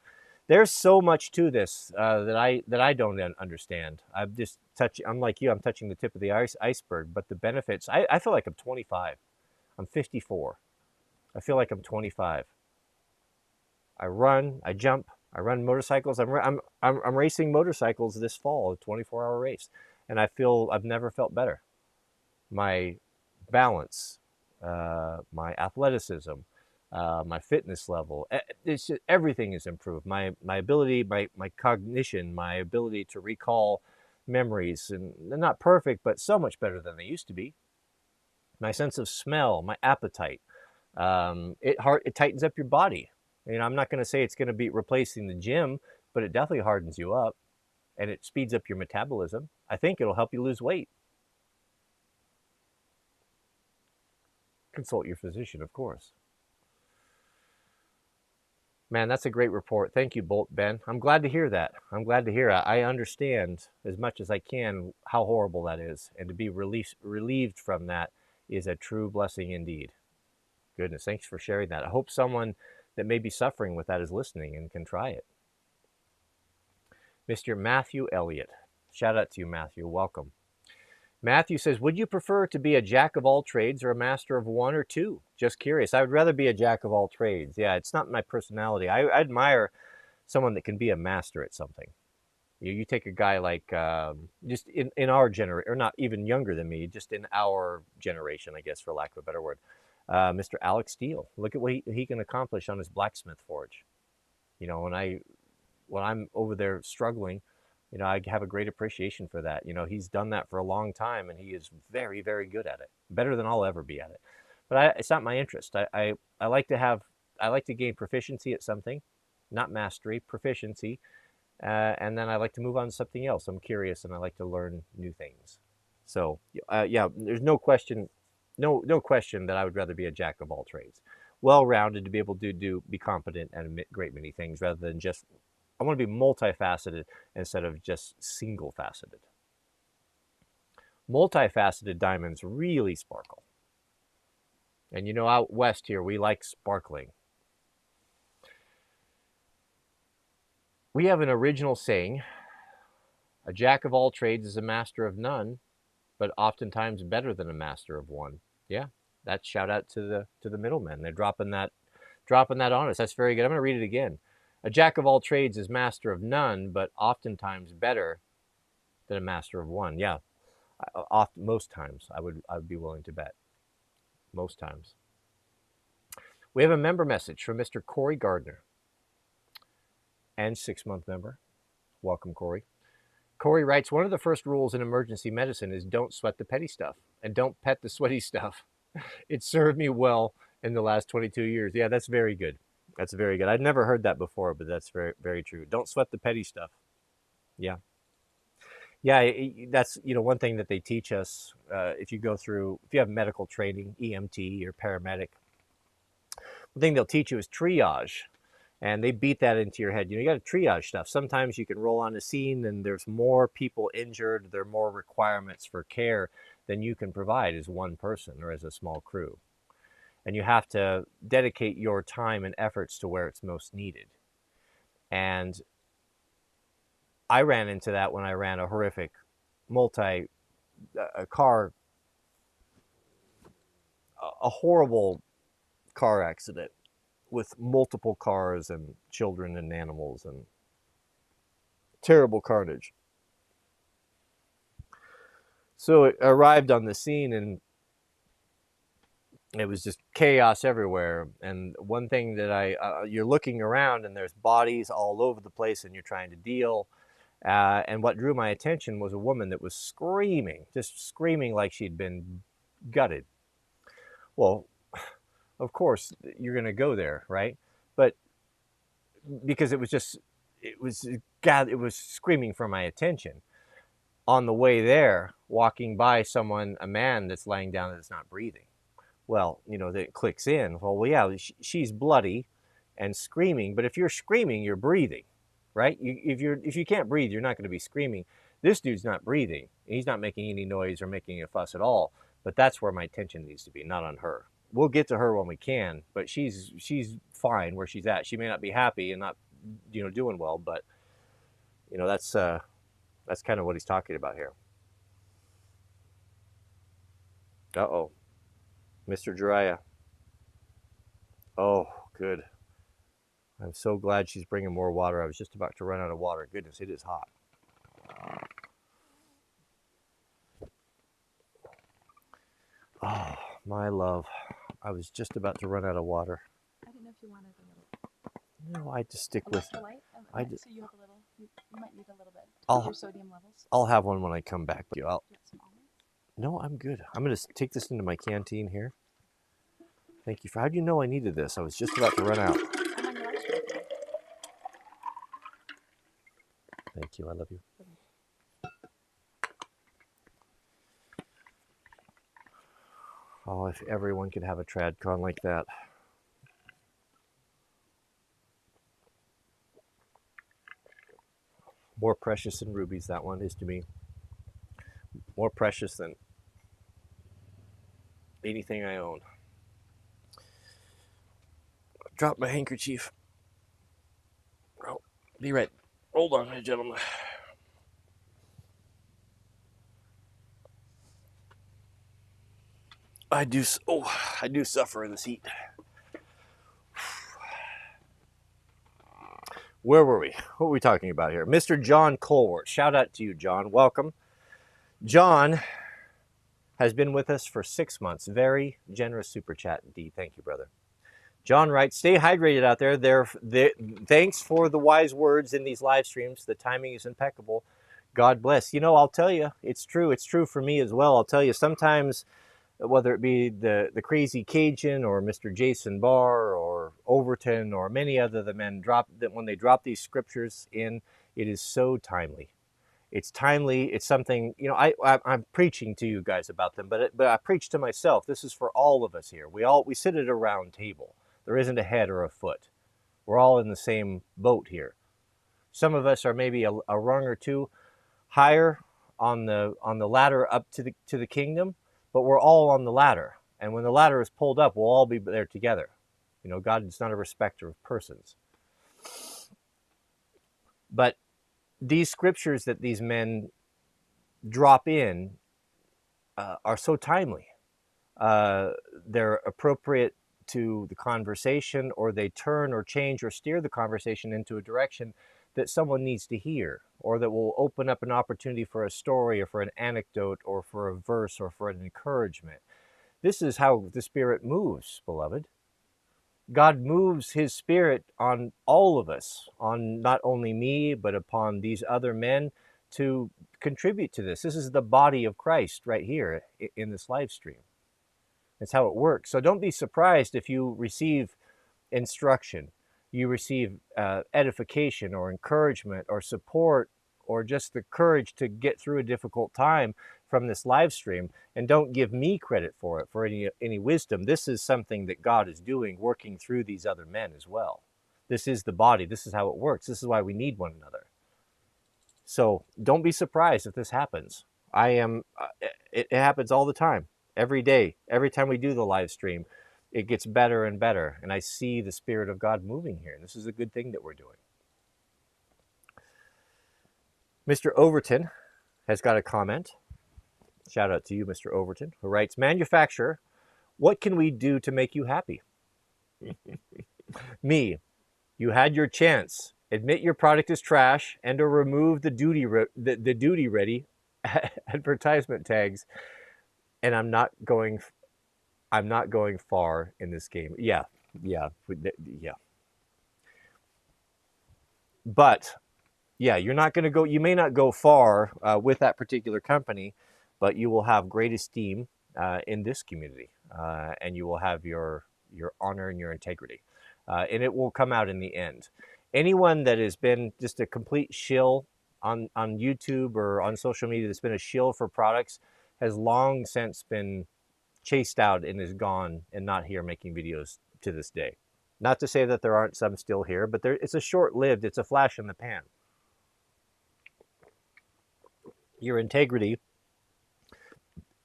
There's so much to this that I don't understand. I'm like you, I'm touching the tip of the iceberg, but the benefits, I feel like I'm 25. I'm 54. I feel like I'm 25. I run, I jump, I run motorcycles. I'm racing motorcycles this fall, a 24-hour race, and I feel I've never felt better. My balance, my athleticism, my fitness level, it's just, everything is improved. My ability, my cognition, my ability to recall memories, and they're not perfect, but so much better than they used to be. My sense of smell, my appetite, it tightens up your body. You know, I'm not going to say it's going to be replacing the gym, but it definitely hardens you up, and it speeds up your metabolism. I think it'll help you lose weight. Consult your physician, of course. Man, that's a great report. Thank you, Ben. I'm glad to hear that. I'm glad to hear it. I understand as much as I can how horrible that is, and to be relieved from that is a true blessing indeed. Goodness, thanks for sharing that. I hope someone that may be suffering with that is listening and can try it. Mr. Matthew Elliott. Shout out to you, Matthew. Welcome. Matthew says, would you prefer to be a jack of all trades or a master of one or two? Just curious. I would rather be a jack of all trades. Yeah, it's not my personality. I admire someone that can be a master at something. You take a guy like just in our generation, or not even younger than me, just in our generation, I guess, for lack of a better word. Mr. Alex Steele, look at what he can accomplish on his blacksmith forge. You know, when I'm over there struggling, you know, I have a great appreciation for that. You know, he's done that for a long time, and he is very, very good at it. Better than I'll ever be at it. But it's not my interest. I like to have, I like to gain proficiency at something, not mastery, proficiency. And then I like to move on to something else. I'm curious and I like to learn new things. So yeah, there's no question, no question that I would rather be a jack of all trades, well-rounded, to be able to be competent at a great many things, rather than just, I want to be multifaceted instead of just single-faceted. Multifaceted diamonds really sparkle. And you know, out west here, we like sparkling. We have an original saying, a jack of all trades is a master of none, but oftentimes better than a master of one. Yeah, that's shout out to the middlemen. They're dropping that on us. That's very good. I'm going to read it again. A jack of all trades is master of none, but oftentimes better than a master of one. Yeah, most times I would be willing to bet. Most times. We have a member message from Mr. Corey Gardner, and 6-month member. Welcome, Corey. Corey writes, one of the first rules in emergency medicine is don't sweat the petty stuff and don't pet the sweaty stuff. It served me well in the last 22 years. Yeah, that's very good. That's very good. I'd never heard that before, but that's very, very true. Don't sweat the petty stuff. Yeah. Yeah, that's, you know, one thing that they teach us, if you have medical training, EMT or paramedic, the thing they'll teach you is triage. And they beat that into your head. You know, you got to triage stuff. Sometimes you can roll on a scene and there's more people injured. There are more requirements for care than you can provide as one person or as a small crew. And you have to dedicate your time and efforts to where it's most needed. And I ran into that when I ran a horrific a horrible car accident with multiple cars and children and animals and terrible carnage. So it arrived on the scene and it was just chaos everywhere. And one thing that you're looking around and there's bodies all over the place and you're trying to deal. And what drew my attention was a woman that was screaming, just screaming like she'd been gutted. Well, of course, you're going to go there, right? But because it was screaming for my attention. On the way there, walking by a man that's laying down that's not breathing. Well, you know, that clicks in. Well, yeah, she's bloody and screaming, but if you're screaming, you're breathing, right? If you can't breathe, you're not going to be screaming. This dude's not breathing. He's not making any noise or making a fuss at all. But that's where my attention needs to be, not on her. We'll get to her when we can, but she's fine where she's at. She may not be happy and not, you know, doing well, but you know, that's kind of what he's talking about here. Uh-oh. Mr. Jiraiya. Oh, good. I'm so glad she's bringing more water. I was just about to run out of water. Goodness, it is hot. Oh, my love. I was just about to run out of water. I didn't know if you wanted a little. No, I just stick with. So you have a little. You might need a little bit. Your sodium levels. I'll have one when I come back. Do you have some almonds? No, I'm good. I'm going to take this into my canteen here. Thank you for. How do you know I needed this? I was just about to run out. I'm on your live stream. Thank you. I love you. Oh, if everyone could have a TradCon like that. More precious than rubies, that one is to me. More precious than anything I own. Drop my handkerchief. Oh, be right. Hold on, gentlemen. I do suffer in this heat. Where were we? What were we talking about here? Mr. John Colwart. Shout out to you, John. Welcome. John has been with us for 6 months. Very generous super chat indeed. Thank you, brother. John writes, stay hydrated out there. Thanks for the wise words in these live streams. The timing is impeccable. God bless. You know, I'll tell you, it's true. It's true for me as well. I'll tell you, sometimes, whether it be the crazy Cajun or Mr. Jason Barr or Overton or many other the men when they drop these scriptures in, it is so timely. It's timely. It's something, you know, I'm preaching to you guys about them, but I preach to myself. This is for all of us here. We sit at a round table. There isn't a head or a foot. We're all in the same boat here. Some of us are maybe a rung or two higher on the ladder up to the kingdom, but we're all on the ladder. And when the ladder is pulled up, we'll all be there together. You know, God is not a respecter of persons. But these scriptures that these men drop in are so timely. They're appropriate to the conversation, or they turn or change or steer the conversation into a direction that someone needs to hear, or that will open up an opportunity for a story or for an anecdote or for a verse or for an encouragement. This is how the Spirit moves, beloved. God moves his Spirit on all of us, on not only me, but upon these other men to contribute to this. This is the body of Christ right here in this live stream. That's how it works. So don't be surprised if you receive instruction, you receive edification or encouragement or support, or just the courage to get through a difficult time from this live stream, and don't give me credit for it, for any wisdom. This is something that God is doing, working through these other men as well. This is the body. This is how it works. This is why we need one another. So don't be surprised if this happens. It happens all the time, every day, every time we do the live stream. It gets better and better, and I see the Spirit of God moving here. This is a good thing that we're doing. Mr. Overton has got a comment. Shout out to you, Mr. Overton, who writes, manufacturer, what can we do to make you happy? Me, you had your chance. Admit your product is trash and or remove the duty ready advertisement tags. And I'm not going far in this game. Yeah. But yeah, you're not going to go. You may not go far with that particular company, but you will have great esteem in this community, and you will have your honor and your integrity, and it will come out in the end. Anyone that has been just a complete shill on YouTube or on social media that's been a shill for products has long since been chased out and is gone and not here making videos to this day. Not to say that there aren't some still here, but it's a short-lived, it's a flash in the pan. Your integrity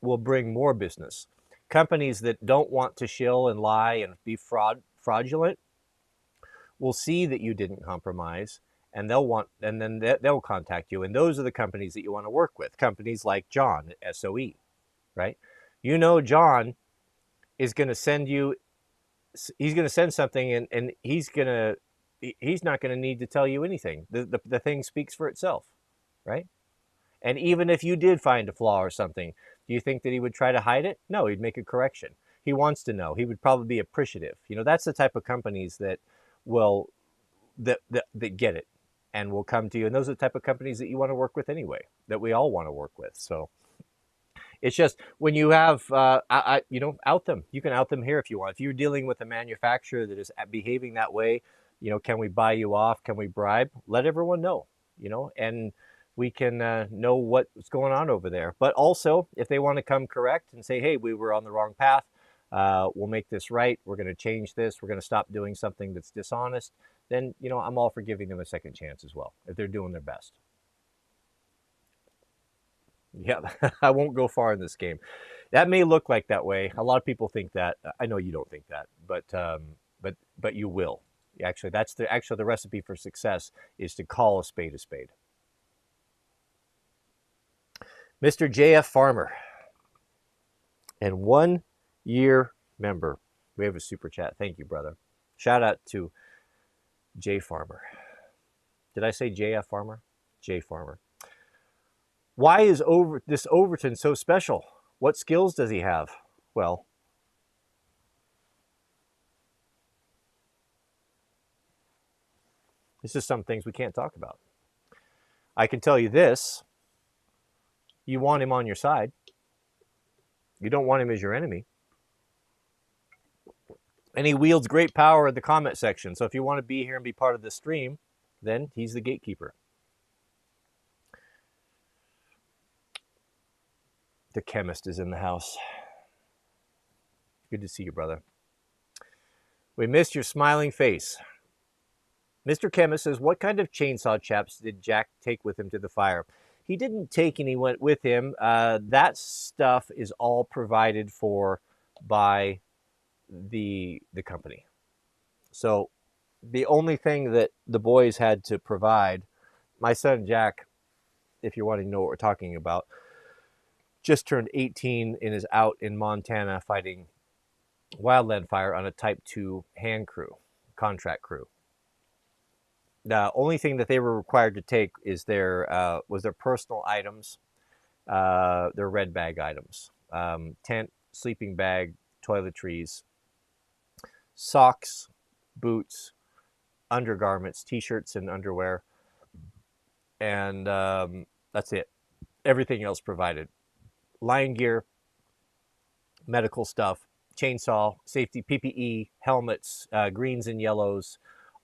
will bring more business. Companies that don't want to shill and lie and be fraudulent will see that you didn't compromise, and then they'll contact you. And those are the companies that you want to work with. Companies like John at SOE, right? You know, John is going to send you. He's going to send something, and he's not going to need to tell you anything. The thing speaks for itself, right? And even if you did find a flaw or something, do you think that he would try to hide it? No, he'd make a correction. He wants to know. He would probably be appreciative. You know, that's the type of companies that that get it and will come to you. And those are the type of companies that you want to work with anyway, that we all want to work with. So it's just when you have, out them. You can out them here if you want. If you're dealing with a manufacturer that is behaving that way, you know, can we buy you off? Can we bribe? Let everyone know, you know, and we can know what's going on over there. But also, if they want to come correct and say, hey, we were on the wrong path, we'll make this right. We're going to change this. We're going to stop doing something that's dishonest. Then, you know, I'm all for giving them a second chance as well, if they're doing their best. Yeah, I won't go far in this game. That may look like that way. A lot of people think that. I know you don't think that, but you will. Actually, that's the recipe for success is to call a spade a spade. Mr. JF Farmer, and 1 year member. We have a super chat. Thank you, brother. Shout out to J Farmer. Did I say JF Farmer? J Farmer. Why is this Overton so special? What skills does he have? Well, this is some things we can't talk about. I can tell you this. You want him on your side. You don't want him as your enemy. And he wields great power in the comment section. So if you want to be here and be part of the stream, then he's the gatekeeper. The chemist is in the house. Good to see you, brother. We missed your smiling face. Mr. Chemist says, what kind of chainsaw chaps did Jack take with him to the fire? He didn't take any went with him. That stuff is all provided for by the company. So the only thing that the boys had to provide, my son Jack, if you're wanting to know what we're talking about, just turned 18 and is out in Montana fighting wildland fire on a Type 2 hand crew, contract crew. The only thing that they were required to take is their personal items, their red bag items, tent, sleeping bag, toiletries, socks, boots, undergarments, t-shirts and underwear, and that's it. Everything else provided. Line gear, medical stuff, chainsaw, safety, PPE, helmets, greens and yellows,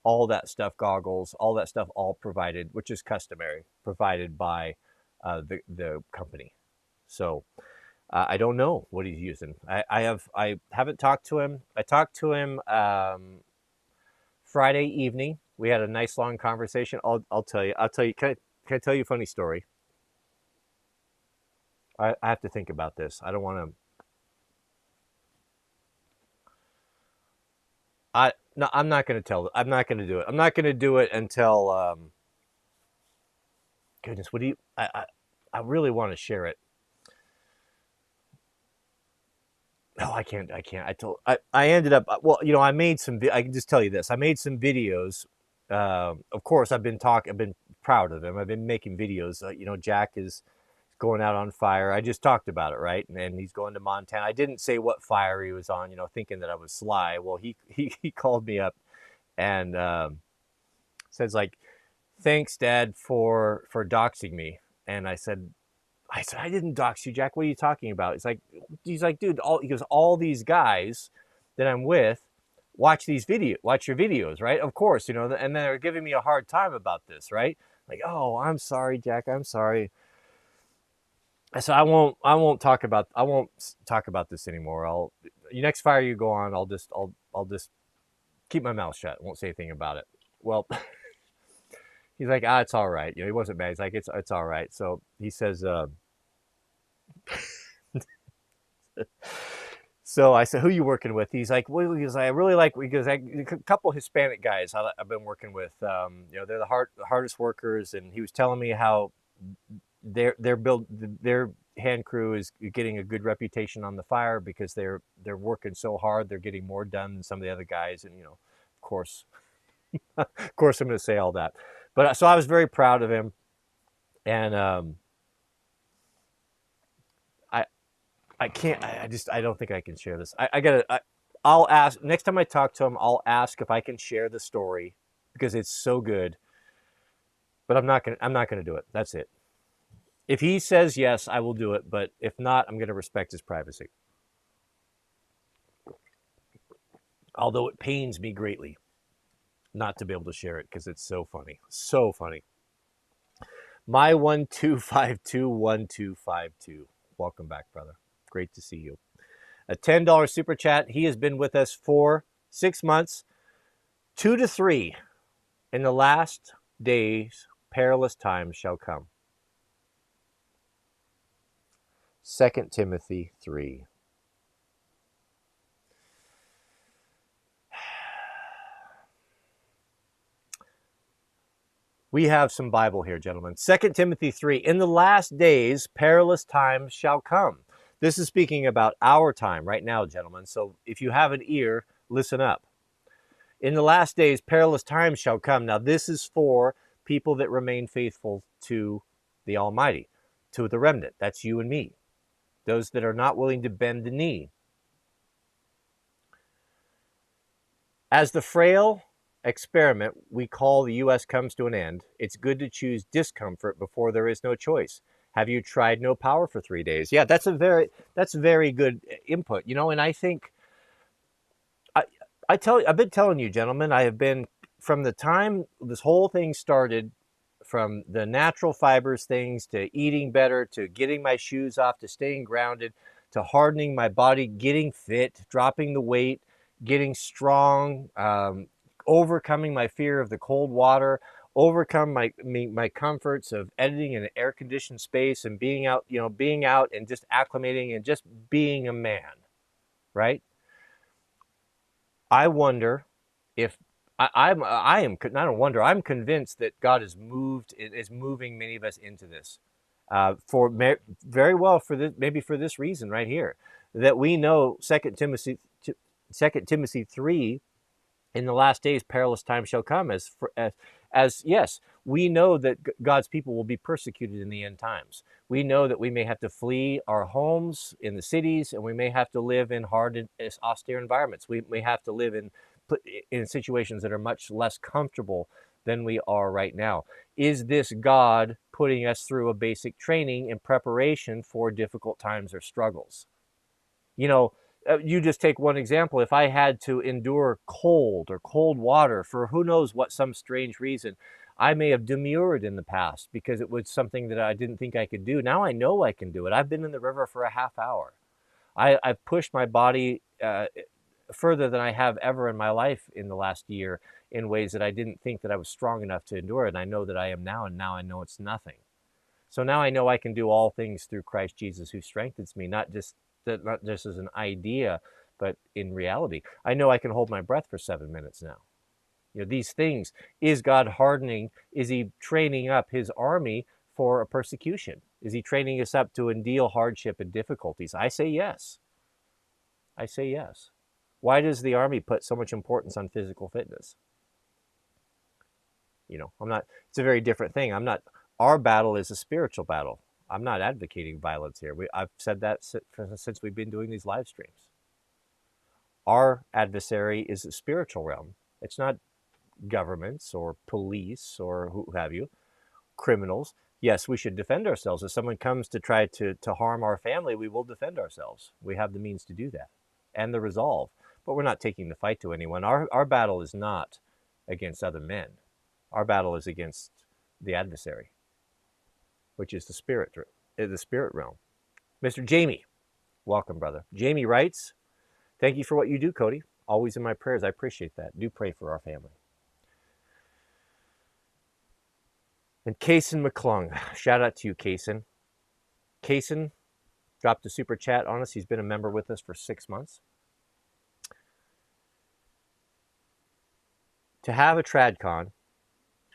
all that stuff, goggles, all that stuff, all provided, which is customary, provided by the company. So I don't know what he's using. I haven't talked to him. I talked to him Friday evening. We had a nice long conversation. I'll tell you. Can I tell you a funny story? I have to think about this. I don't want to. No, I'm not going to tell. I'm not going to do it. I'm not going to do it until. Goodness, what do you? I really want to share it. No, I can't. I ended up. Well, I made some. I can just tell you this. I made some videos. Of course, I've been proud of him. I've been making videos. Jack is going out on fire. I just talked about it, right? And he's going to Montana. I didn't say what fire he was on, thinking that I was sly. Well, he called me up and says like, "Thanks, Dad, for doxing me." And I said, I didn't dox you, Jack. What are you talking about? He's like, dude, all these guys that I'm with watch your videos, right? Of course, and they're giving me a hard time about this, right? Like, oh, I'm sorry, Jack. I'm sorry. So I won't talk about this anymore. Next fire you go on, I'll just keep my mouth shut. Won't say anything about it. Well, he's like, it's all right. He wasn't mad. He's like, it's all right. So he says, so I said, who are you working with? He's like, well, I really like, a couple Hispanic guys I've been working with. They're the hardest workers, and he was telling me how their hand crew is getting a good reputation on the fire because they're working so hard. They're getting more done than some of the other guys, and of course, I'm going to say all that. But so I was very proud of him, and I can't. I don't think I can share this. I'll ask next time I talk to him. I'll ask if I can share the story because it's so good. But I'm not gonna do it. That's it. If he says yes, I will do it. But if not, I'm gonna respect his privacy. Although it pains me greatly not to be able to share it because it's so funny. So funny. My 12521252. Welcome back, brother. Great to see you. A $10 super chat. He has been with us for 6 months, 2 to 3. In the last days, perilous times shall come. 2 Timothy 3. We have some Bible here, gentlemen. 2 Timothy 3. In the last days, perilous times shall come. This is speaking about our time right now, gentlemen. So if you have an ear, listen up. In the last days, perilous times shall come. Now, this is for people that remain faithful to the Almighty, to the remnant. That's you and me. those that are not willing to bend the knee. As the frail experiment we call the U.S. comes to an end, it's good to choose discomfort before there is no choice. Have you tried no power for 3 days? Yeah, that's very good input. And I think I've been telling you, gentlemen, I have been, from the time this whole thing started, from the natural fibers things to eating better to getting my shoes off to staying grounded to hardening my body, getting fit, dropping the weight, getting strong, overcoming my fear of the cold water, overcome my comforts of editing in an air conditioned space and being out and just acclimating and just being a man, right? I wonder if I don't wonder. I'm convinced that God is moving many of us into this, very well for this, maybe for this reason right here, that we know Second Timothy 3, in the last days perilous times shall come, as yes, we know that God's people will be persecuted in the end times. We know that we may have to flee our homes in the cities, and we may have to live in hard and austere environments. We may have to live in situations that are much less comfortable than we are right now. Is this God putting us through a basic training in preparation for difficult times or struggles? You just take one example. If I had to endure cold water for who knows what, some strange reason, I may have demurred in the past because it was something that I didn't think I could do. Now I know I can do it. I've been in the river for a half hour. I've pushed my body further than I have ever in my life in the last year in ways that I didn't think that I was strong enough to endure. And I know that I am now, and now I know it's nothing. So now I know I can do all things through Christ Jesus who strengthens me, not just as an idea, but in reality. I know I can hold my breath for 7 minutes now. These things, is God hardening? Is he training up his army for a persecution? Is he training us up to endure hardship and difficulties? I say yes. I say yes. Why does the army put so much importance on physical fitness? It's a very different thing. Our battle is a spiritual battle. I'm not advocating violence here. I've said that since we've been doing these live streams. Our adversary is the spiritual realm. It's not governments or police or who have you, criminals. Yes, we should defend ourselves. If someone comes to try to harm our family, we will defend ourselves. We have the means to do that and the resolve. But we're not taking the fight to anyone. Our battle is not against other men. Our battle is against the adversary, which is the spirit realm. Mr. Jamie, welcome, brother. Jamie writes, thank you for what you do, Cody. Always in my prayers. I appreciate that. Do pray for our family. And Kaysen McClung, shout out to you, Kaysen. Kaysen dropped a super chat on us. He's been a member with us for 6 months. To have a TradCon,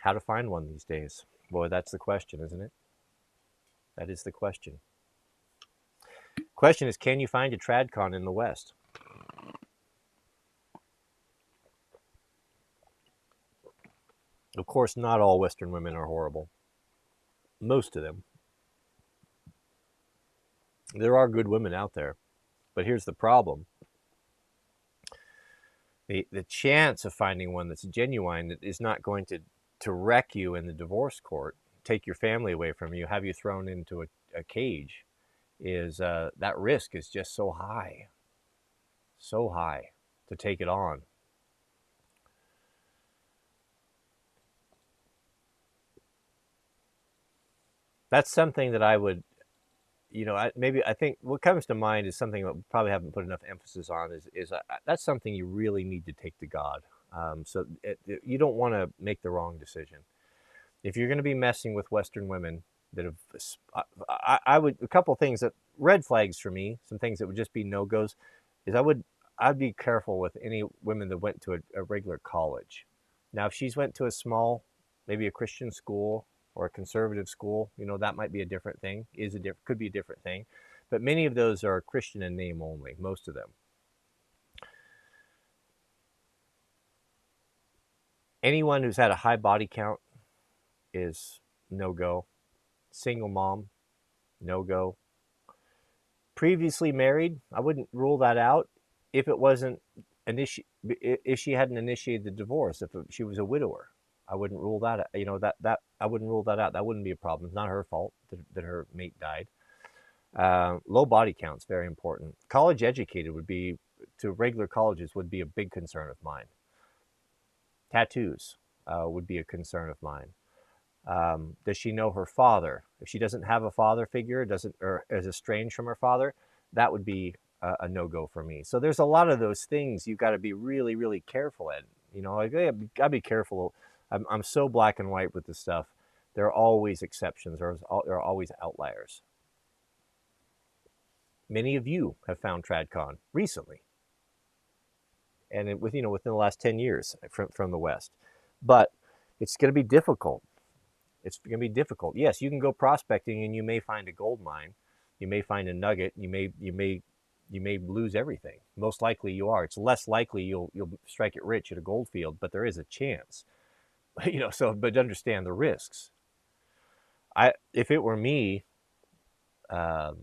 how to find one these days? Boy, that's the question, isn't it? That is the question. Question is, can you find a TradCon in the West? Of course, not all Western women are horrible. Most of them. There are good women out there. But here's the problem. The chance of finding one that's genuine, that is not going to wreck you in the divorce court, take your family away from you, have you thrown into a cage, is that risk is just so high to take it on. That's something that I would, I think what comes to mind is something that we probably haven't put enough emphasis on is that's something you really need to take to God. You don't want to make the wrong decision. If you're going to be messing with Western women that have, I would, a couple of things that, red flags for me, some things that would just be no-goes, is I'd be careful with any women that went to a regular college. Now, if she's went to a small, maybe a Christian school or a conservative school, that might be a different thing, could be a different thing. But many of those are Christian in name only, most of them. Anyone who's had a high body count is no-go. Single mom, no-go. Previously married, I wouldn't rule that out if it wasn't if she hadn't initiated the divorce. If she was a widower, I wouldn't rule that. That I wouldn't rule that out. That wouldn't be a problem. It's not her fault that her mate died. Low body count's very important. College educated would be to regular colleges would be a big concern of mine. Tattoos would be a concern of mine. Does she know her father? If she doesn't have a father figure, or is estranged from her father, that would be a no-go for me. So there's a lot of those things you've got to be really, really careful at. I gotta be careful. I'm so black and white with this stuff. There are always exceptions. There are always outliers. Many of you have found TradCon recently, and within the last 10 years from the West, but it's going to be difficult. It's going to be difficult. Yes, you can go prospecting and you may find a gold mine, you may find a nugget, you may lose everything. Most likely you are. It's less likely you'll strike it rich at a gold field, but there is a chance. But understand the risks. If it were me, I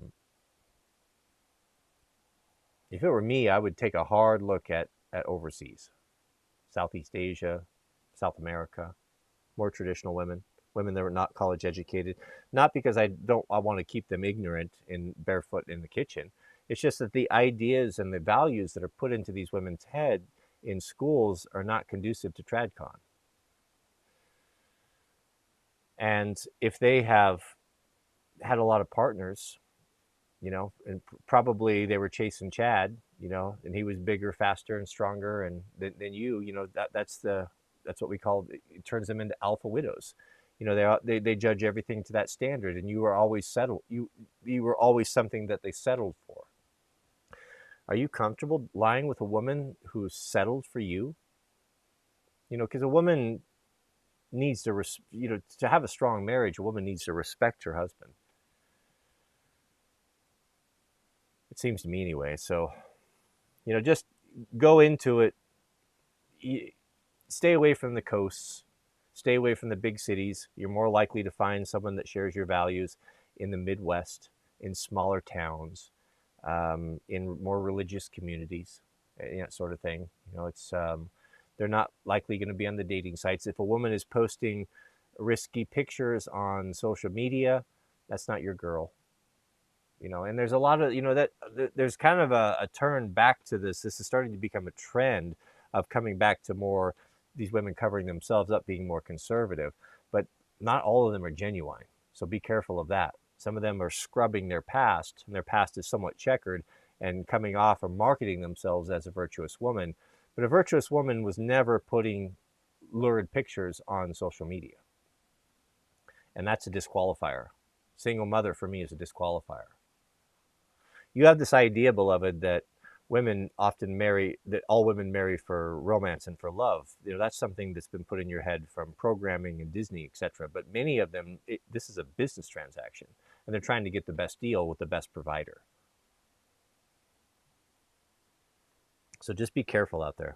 would take a hard look at overseas, Southeast Asia, South America, more traditional women that are not college educated. Not because I want to keep them ignorant and barefoot in the kitchen. It's just that the ideas and the values that are put into these women's head in schools are not conducive to TradCon. And if they have had a lot of partners, and probably they were chasing Chad, and he was bigger, faster, and stronger, and than you, that's what we call it turns them into alpha widows. They judge everything to that standard, and you were always settled. You were always something that they settled for. Are you comfortable lying with a woman who's settled for you? Because a woman needs to, to have a strong marriage, a woman needs to respect her husband. It seems to me anyway. So, just go into it. Stay away from the coasts. Stay away from the big cities. You're more likely to find someone that shares your values in the Midwest, in smaller towns, in more religious communities, that sort of thing. They're not likely going to be on the dating sites. If a woman is posting risky pictures on social media, that's not your girl. And there's a lot of, there's kind of a turn back to this. This is starting to become a trend of coming back to more these women covering themselves up, being more conservative, but not all of them are genuine. So be careful of that. Some of them are scrubbing their past, and their past is somewhat checkered and coming off or marketing themselves as a virtuous woman. But a virtuous woman was never putting lurid pictures on social media. And that's a disqualifier. Single mother for me is a disqualifier. You have this idea, beloved, that all women marry for romance and for love. That's something that's been put in your head from programming and Disney, etc. But many of them, this is a business transaction, and they're trying to get the best deal with the best provider. So just be careful out there.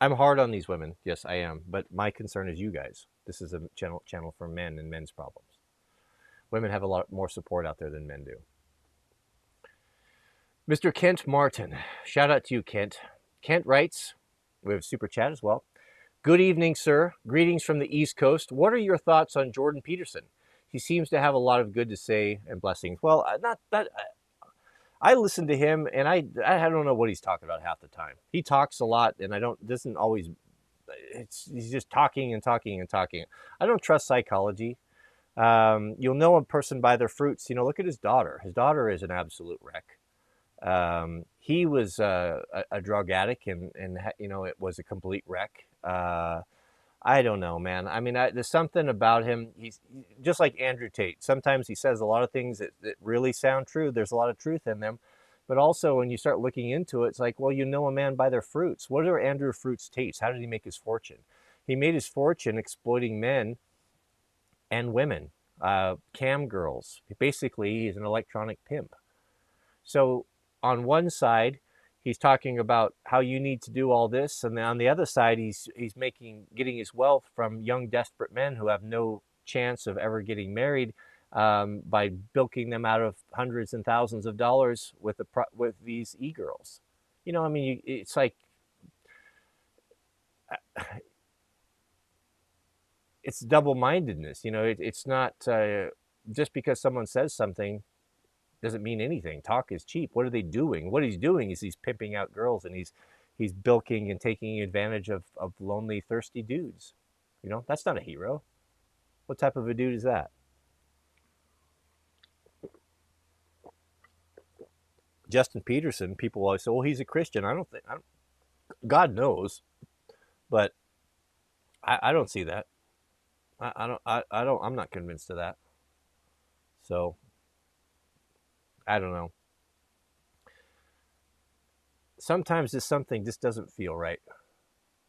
I'm hard on these women. Yes, I am. But my concern is you guys. This is a channel for men and men's problems. Women have a lot more support out there than men do. Mr. Kent Martin. Shout out to you, Kent. Kent writes, we have super chat as well. Good evening, sir. Greetings from the East Coast. What are your thoughts on Jordan Peterson? He seems to have a lot of good to say and blessings. Well, not that... I listen to him, and I don't know what he's talking about half the time. He talks a lot, and he's just talking and talking and talking. I don't trust psychology. You'll know a person by their fruits. Look at his daughter. His daughter is an absolute wreck. He was a drug addict, and it was a complete wreck. I don't know, man. I mean, there's something about him. He's just like Andrew Tate. Sometimes he says a lot of things that really sound true. There's a lot of truth in them. But also, when you start looking into it, it's like, well, you know a man by their fruits. What are Andrew Tate's? How did he make his fortune? He made his fortune exploiting men and women, cam girls. Basically, he's an electronic pimp. So on one side, he's talking about how you need to do all this, and then on the other side, he's getting his wealth from young, desperate men who have no chance of ever getting married, by bilking them out of hundreds and thousands of dollars with these e-girls. You know, I mean, it's like it's double-mindedness. You know, it's not just because someone says something doesn't mean anything. Talk is cheap. What are they doing? What he's doing is he's pimping out girls, and he's bilking and taking advantage of lonely, thirsty dudes. You know, that's not a hero. What type of a dude is that? Justin Peterson, people always say, well, he's a Christian. I don't, God knows, but I don't see that. I'm not convinced of that. So, I don't know. Sometimes just something just doesn't feel right.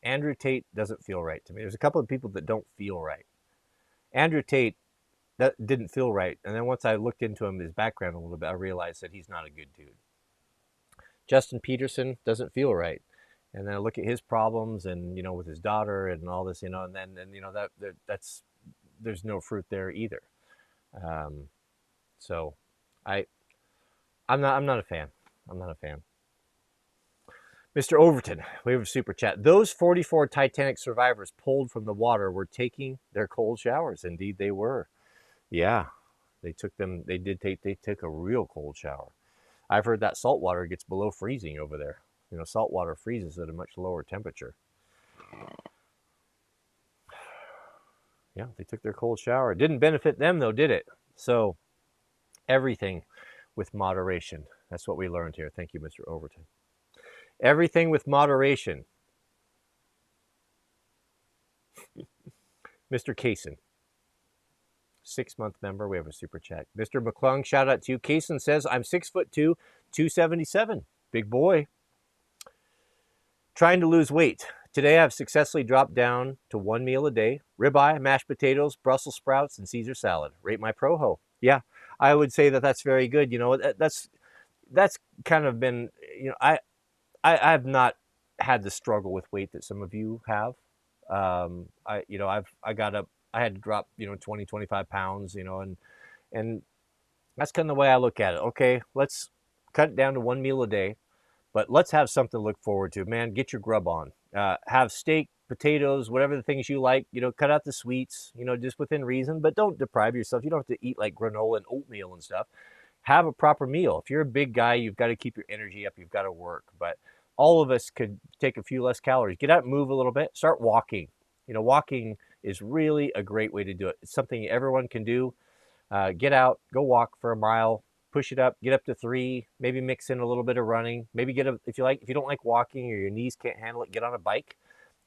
Andrew Tate doesn't feel right to me. There's a couple of people that don't feel right. Andrew Tate, that didn't feel right. And then once I looked into him, his background a little bit, I realized that he's not a good dude. Justin Peterson doesn't feel right. And then I look at his problems and, you know, with his daughter and all this, you know, and then, you know, that's, there's no fruit there either. So I'm not a fan. I'm not a fan. Mr. Overton, we have a super chat. Those 44 Titanic survivors pulled from the water were taking their cold showers. Indeed, they were. Yeah, they took a real cold shower. I've heard that salt water gets below freezing over there. You know, salt water freezes at a much lower temperature. Yeah, they took their cold shower. It didn't benefit them, though, did it? So, everything with moderation. That's what we learned here. Thank you, Mr. Overton. Everything with moderation. Mr. Kaysen, 6-month member. We have a super chat. Mr. McClung, shout out to you. Kaysen says, I'm 6'2", 277. Big boy. Trying to lose weight. Today I've successfully dropped down to 1 meal a day. Ribeye, mashed potatoes, Brussels sprouts, and Caesar salad. Rate my Proho. Yeah, I would say that that's very good. You know, that's kind of been, you know, I've not had the struggle with weight that some of you have. I had to drop, you know, 20, 25 pounds, you know, and that's kind of the way I look at it. Okay, let's cut it down to 1 meal a day, but let's have something to look forward to. Man, get your grub on. Have steak, potatoes, whatever the things you like, you know, cut out the sweets, you know, just within reason, but don't deprive yourself. You don't have to eat like granola and oatmeal and stuff. Have a proper meal. If you're a big guy, you've got to keep your energy up. You've got to work, but all of us could take a few less calories. Get out and move a little bit. Start walking. You know, walking is really a great way to do it. It's something everyone can do. Get out, go walk for a mile, push it up, get up to 3, maybe mix in a little bit of running. Maybe if you don't like walking or your knees can't handle it, get on a bike.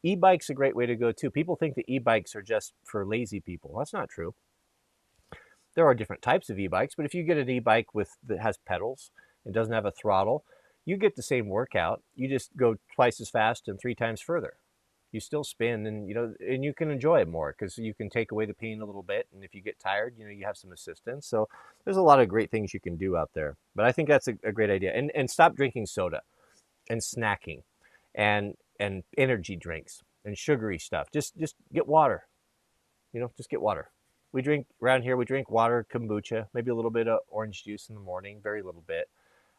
E-bike's a great way to go too. People think that e-bikes are just for lazy people. That's not true. There are different types of e-bikes, but if you get an e-bike that has pedals and doesn't have a throttle, you get the same workout. You just go twice as fast and 3 times further. You still spin, and you know, and you can enjoy it more because you can take away the pain a little bit. And if you get tired, you know, you have some assistance. So there's a lot of great things you can do out there. But I think that's a great idea. And stop drinking soda and snacking and energy drinks and sugary stuff. Just get water. You know, just get water. We drink around here. We drink water, kombucha, maybe a little bit of orange juice in the morning, very little bit.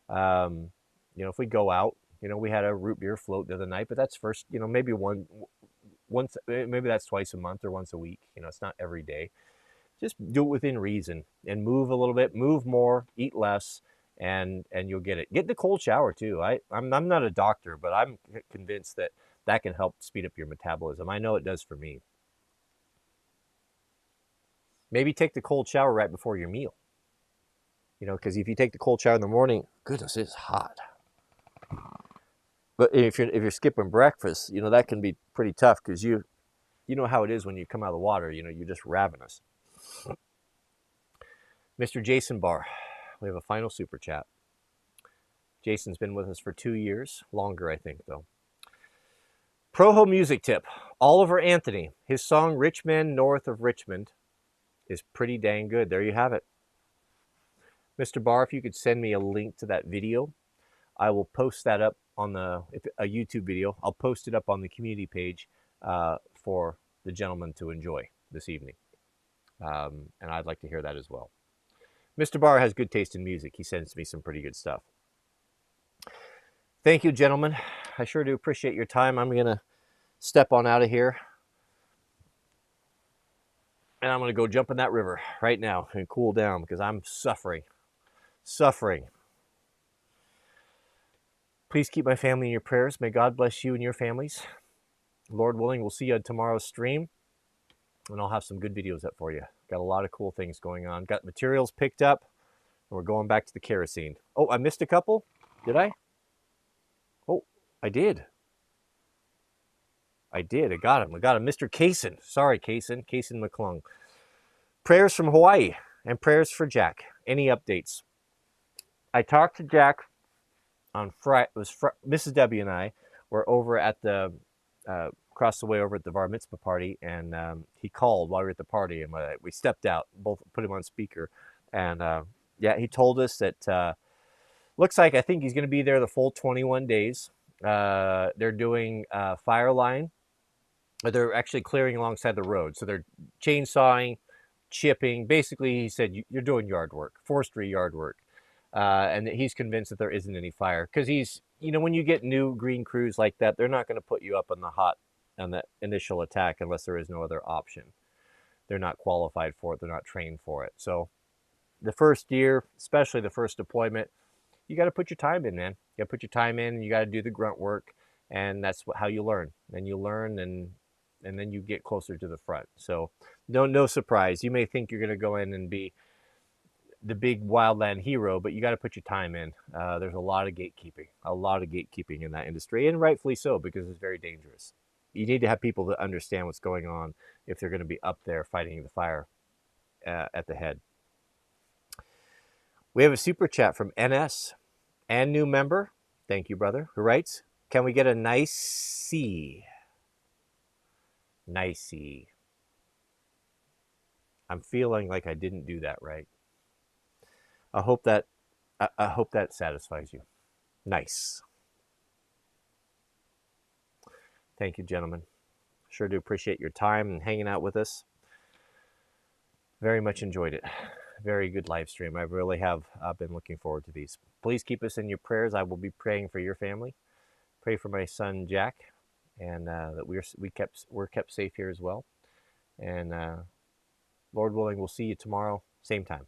You know, if we go out, you know, we had a root beer float the other night, but that's first, you know, maybe once, maybe that's twice a month or once a week. You know, it's not every day. Just do it within reason and move a little bit, move more, eat less, and you'll get it. Get the cold shower too. I'm not a doctor, but I'm convinced that can help speed up your metabolism. I know it does for me. Maybe take the cold shower right before your meal. You know, because if you take the cold shower in the morning, goodness, it's hot. But if you're skipping breakfast, you know, that can be pretty tough because you know how it is when you come out of the water. You know, you're just ravenous. Mr. Jason Barr, we have a final super chat. Jason's been with us for 2 years, longer I think though. Proho music tip: Oliver Anthony. His song "Rich Men North of Richmond" is pretty dang good. There you have it. Mr. Barr, if you could send me a link to that video, I will post that up on a YouTube video. I'll post it up on the community page for the gentleman to enjoy this evening. And I'd like to hear that as well. Mr. Barr has good taste in music. He sends me some pretty good stuff. Thank you, gentlemen. I sure do appreciate your time. I'm going to step on out of here. And I'm going to go jump in that river right now and cool down because I'm suffering. Please keep my family in your prayers. May God bless you and your families. Lord willing, we'll see you on tomorrow's stream. And I'll have some good videos up for you. Got a lot of cool things going on. Got materials picked up. And we're going back to the kerosene. Oh, I missed a couple? Did I? Oh, I did. I got him. Mr. Kaysen. Sorry, Kaysen McClung. Prayers from Hawaii and prayers for Jack. Any updates? I talked to Jack on Friday. Mrs. W and I were over at the across the way over at the bar mitzvah party, and he called while we were at the party, and we stepped out, both put him on speaker, and yeah, he told us that looks like I think he's going to be there the full 21 days. They're doing fire line. They're actually clearing alongside the road, so they're chainsawing, chipping. Basically, he said you're doing yard work, forestry yard work. And he's convinced that there isn't any fire because when you get new green crews like that, they're not going to put you up on the initial attack unless there is no other option. They're not qualified for it. They're not trained for it. So the first year, especially the first deployment, you got to put your time in, man. You got to put your time in, and you got to do the grunt work, and that's how you learn. And you learn, and then you get closer to the front. So no surprise. You may think you're going to go in and be the big wildland hero, but you got to put your time in. There's a lot of gatekeeping in that industry, and rightfully so, because it's very dangerous. You need to have people that understand what's going on if they're going to be up there fighting the fire at the head. We have a super chat from NS and new member. Thank you, brother, who writes, can we get a nice C? Nicey. I'm feeling like I didn't do that right. I hope that satisfies you. Nice. Thank you, gentlemen. Sure do appreciate your time and hanging out with us. Very much enjoyed it. Very good live stream. I really have been looking forward to these. Please keep us in your prayers. I will be praying for your family. Pray for my son Jack, and that we're kept safe here as well. And Lord willing, we'll see you tomorrow, same time.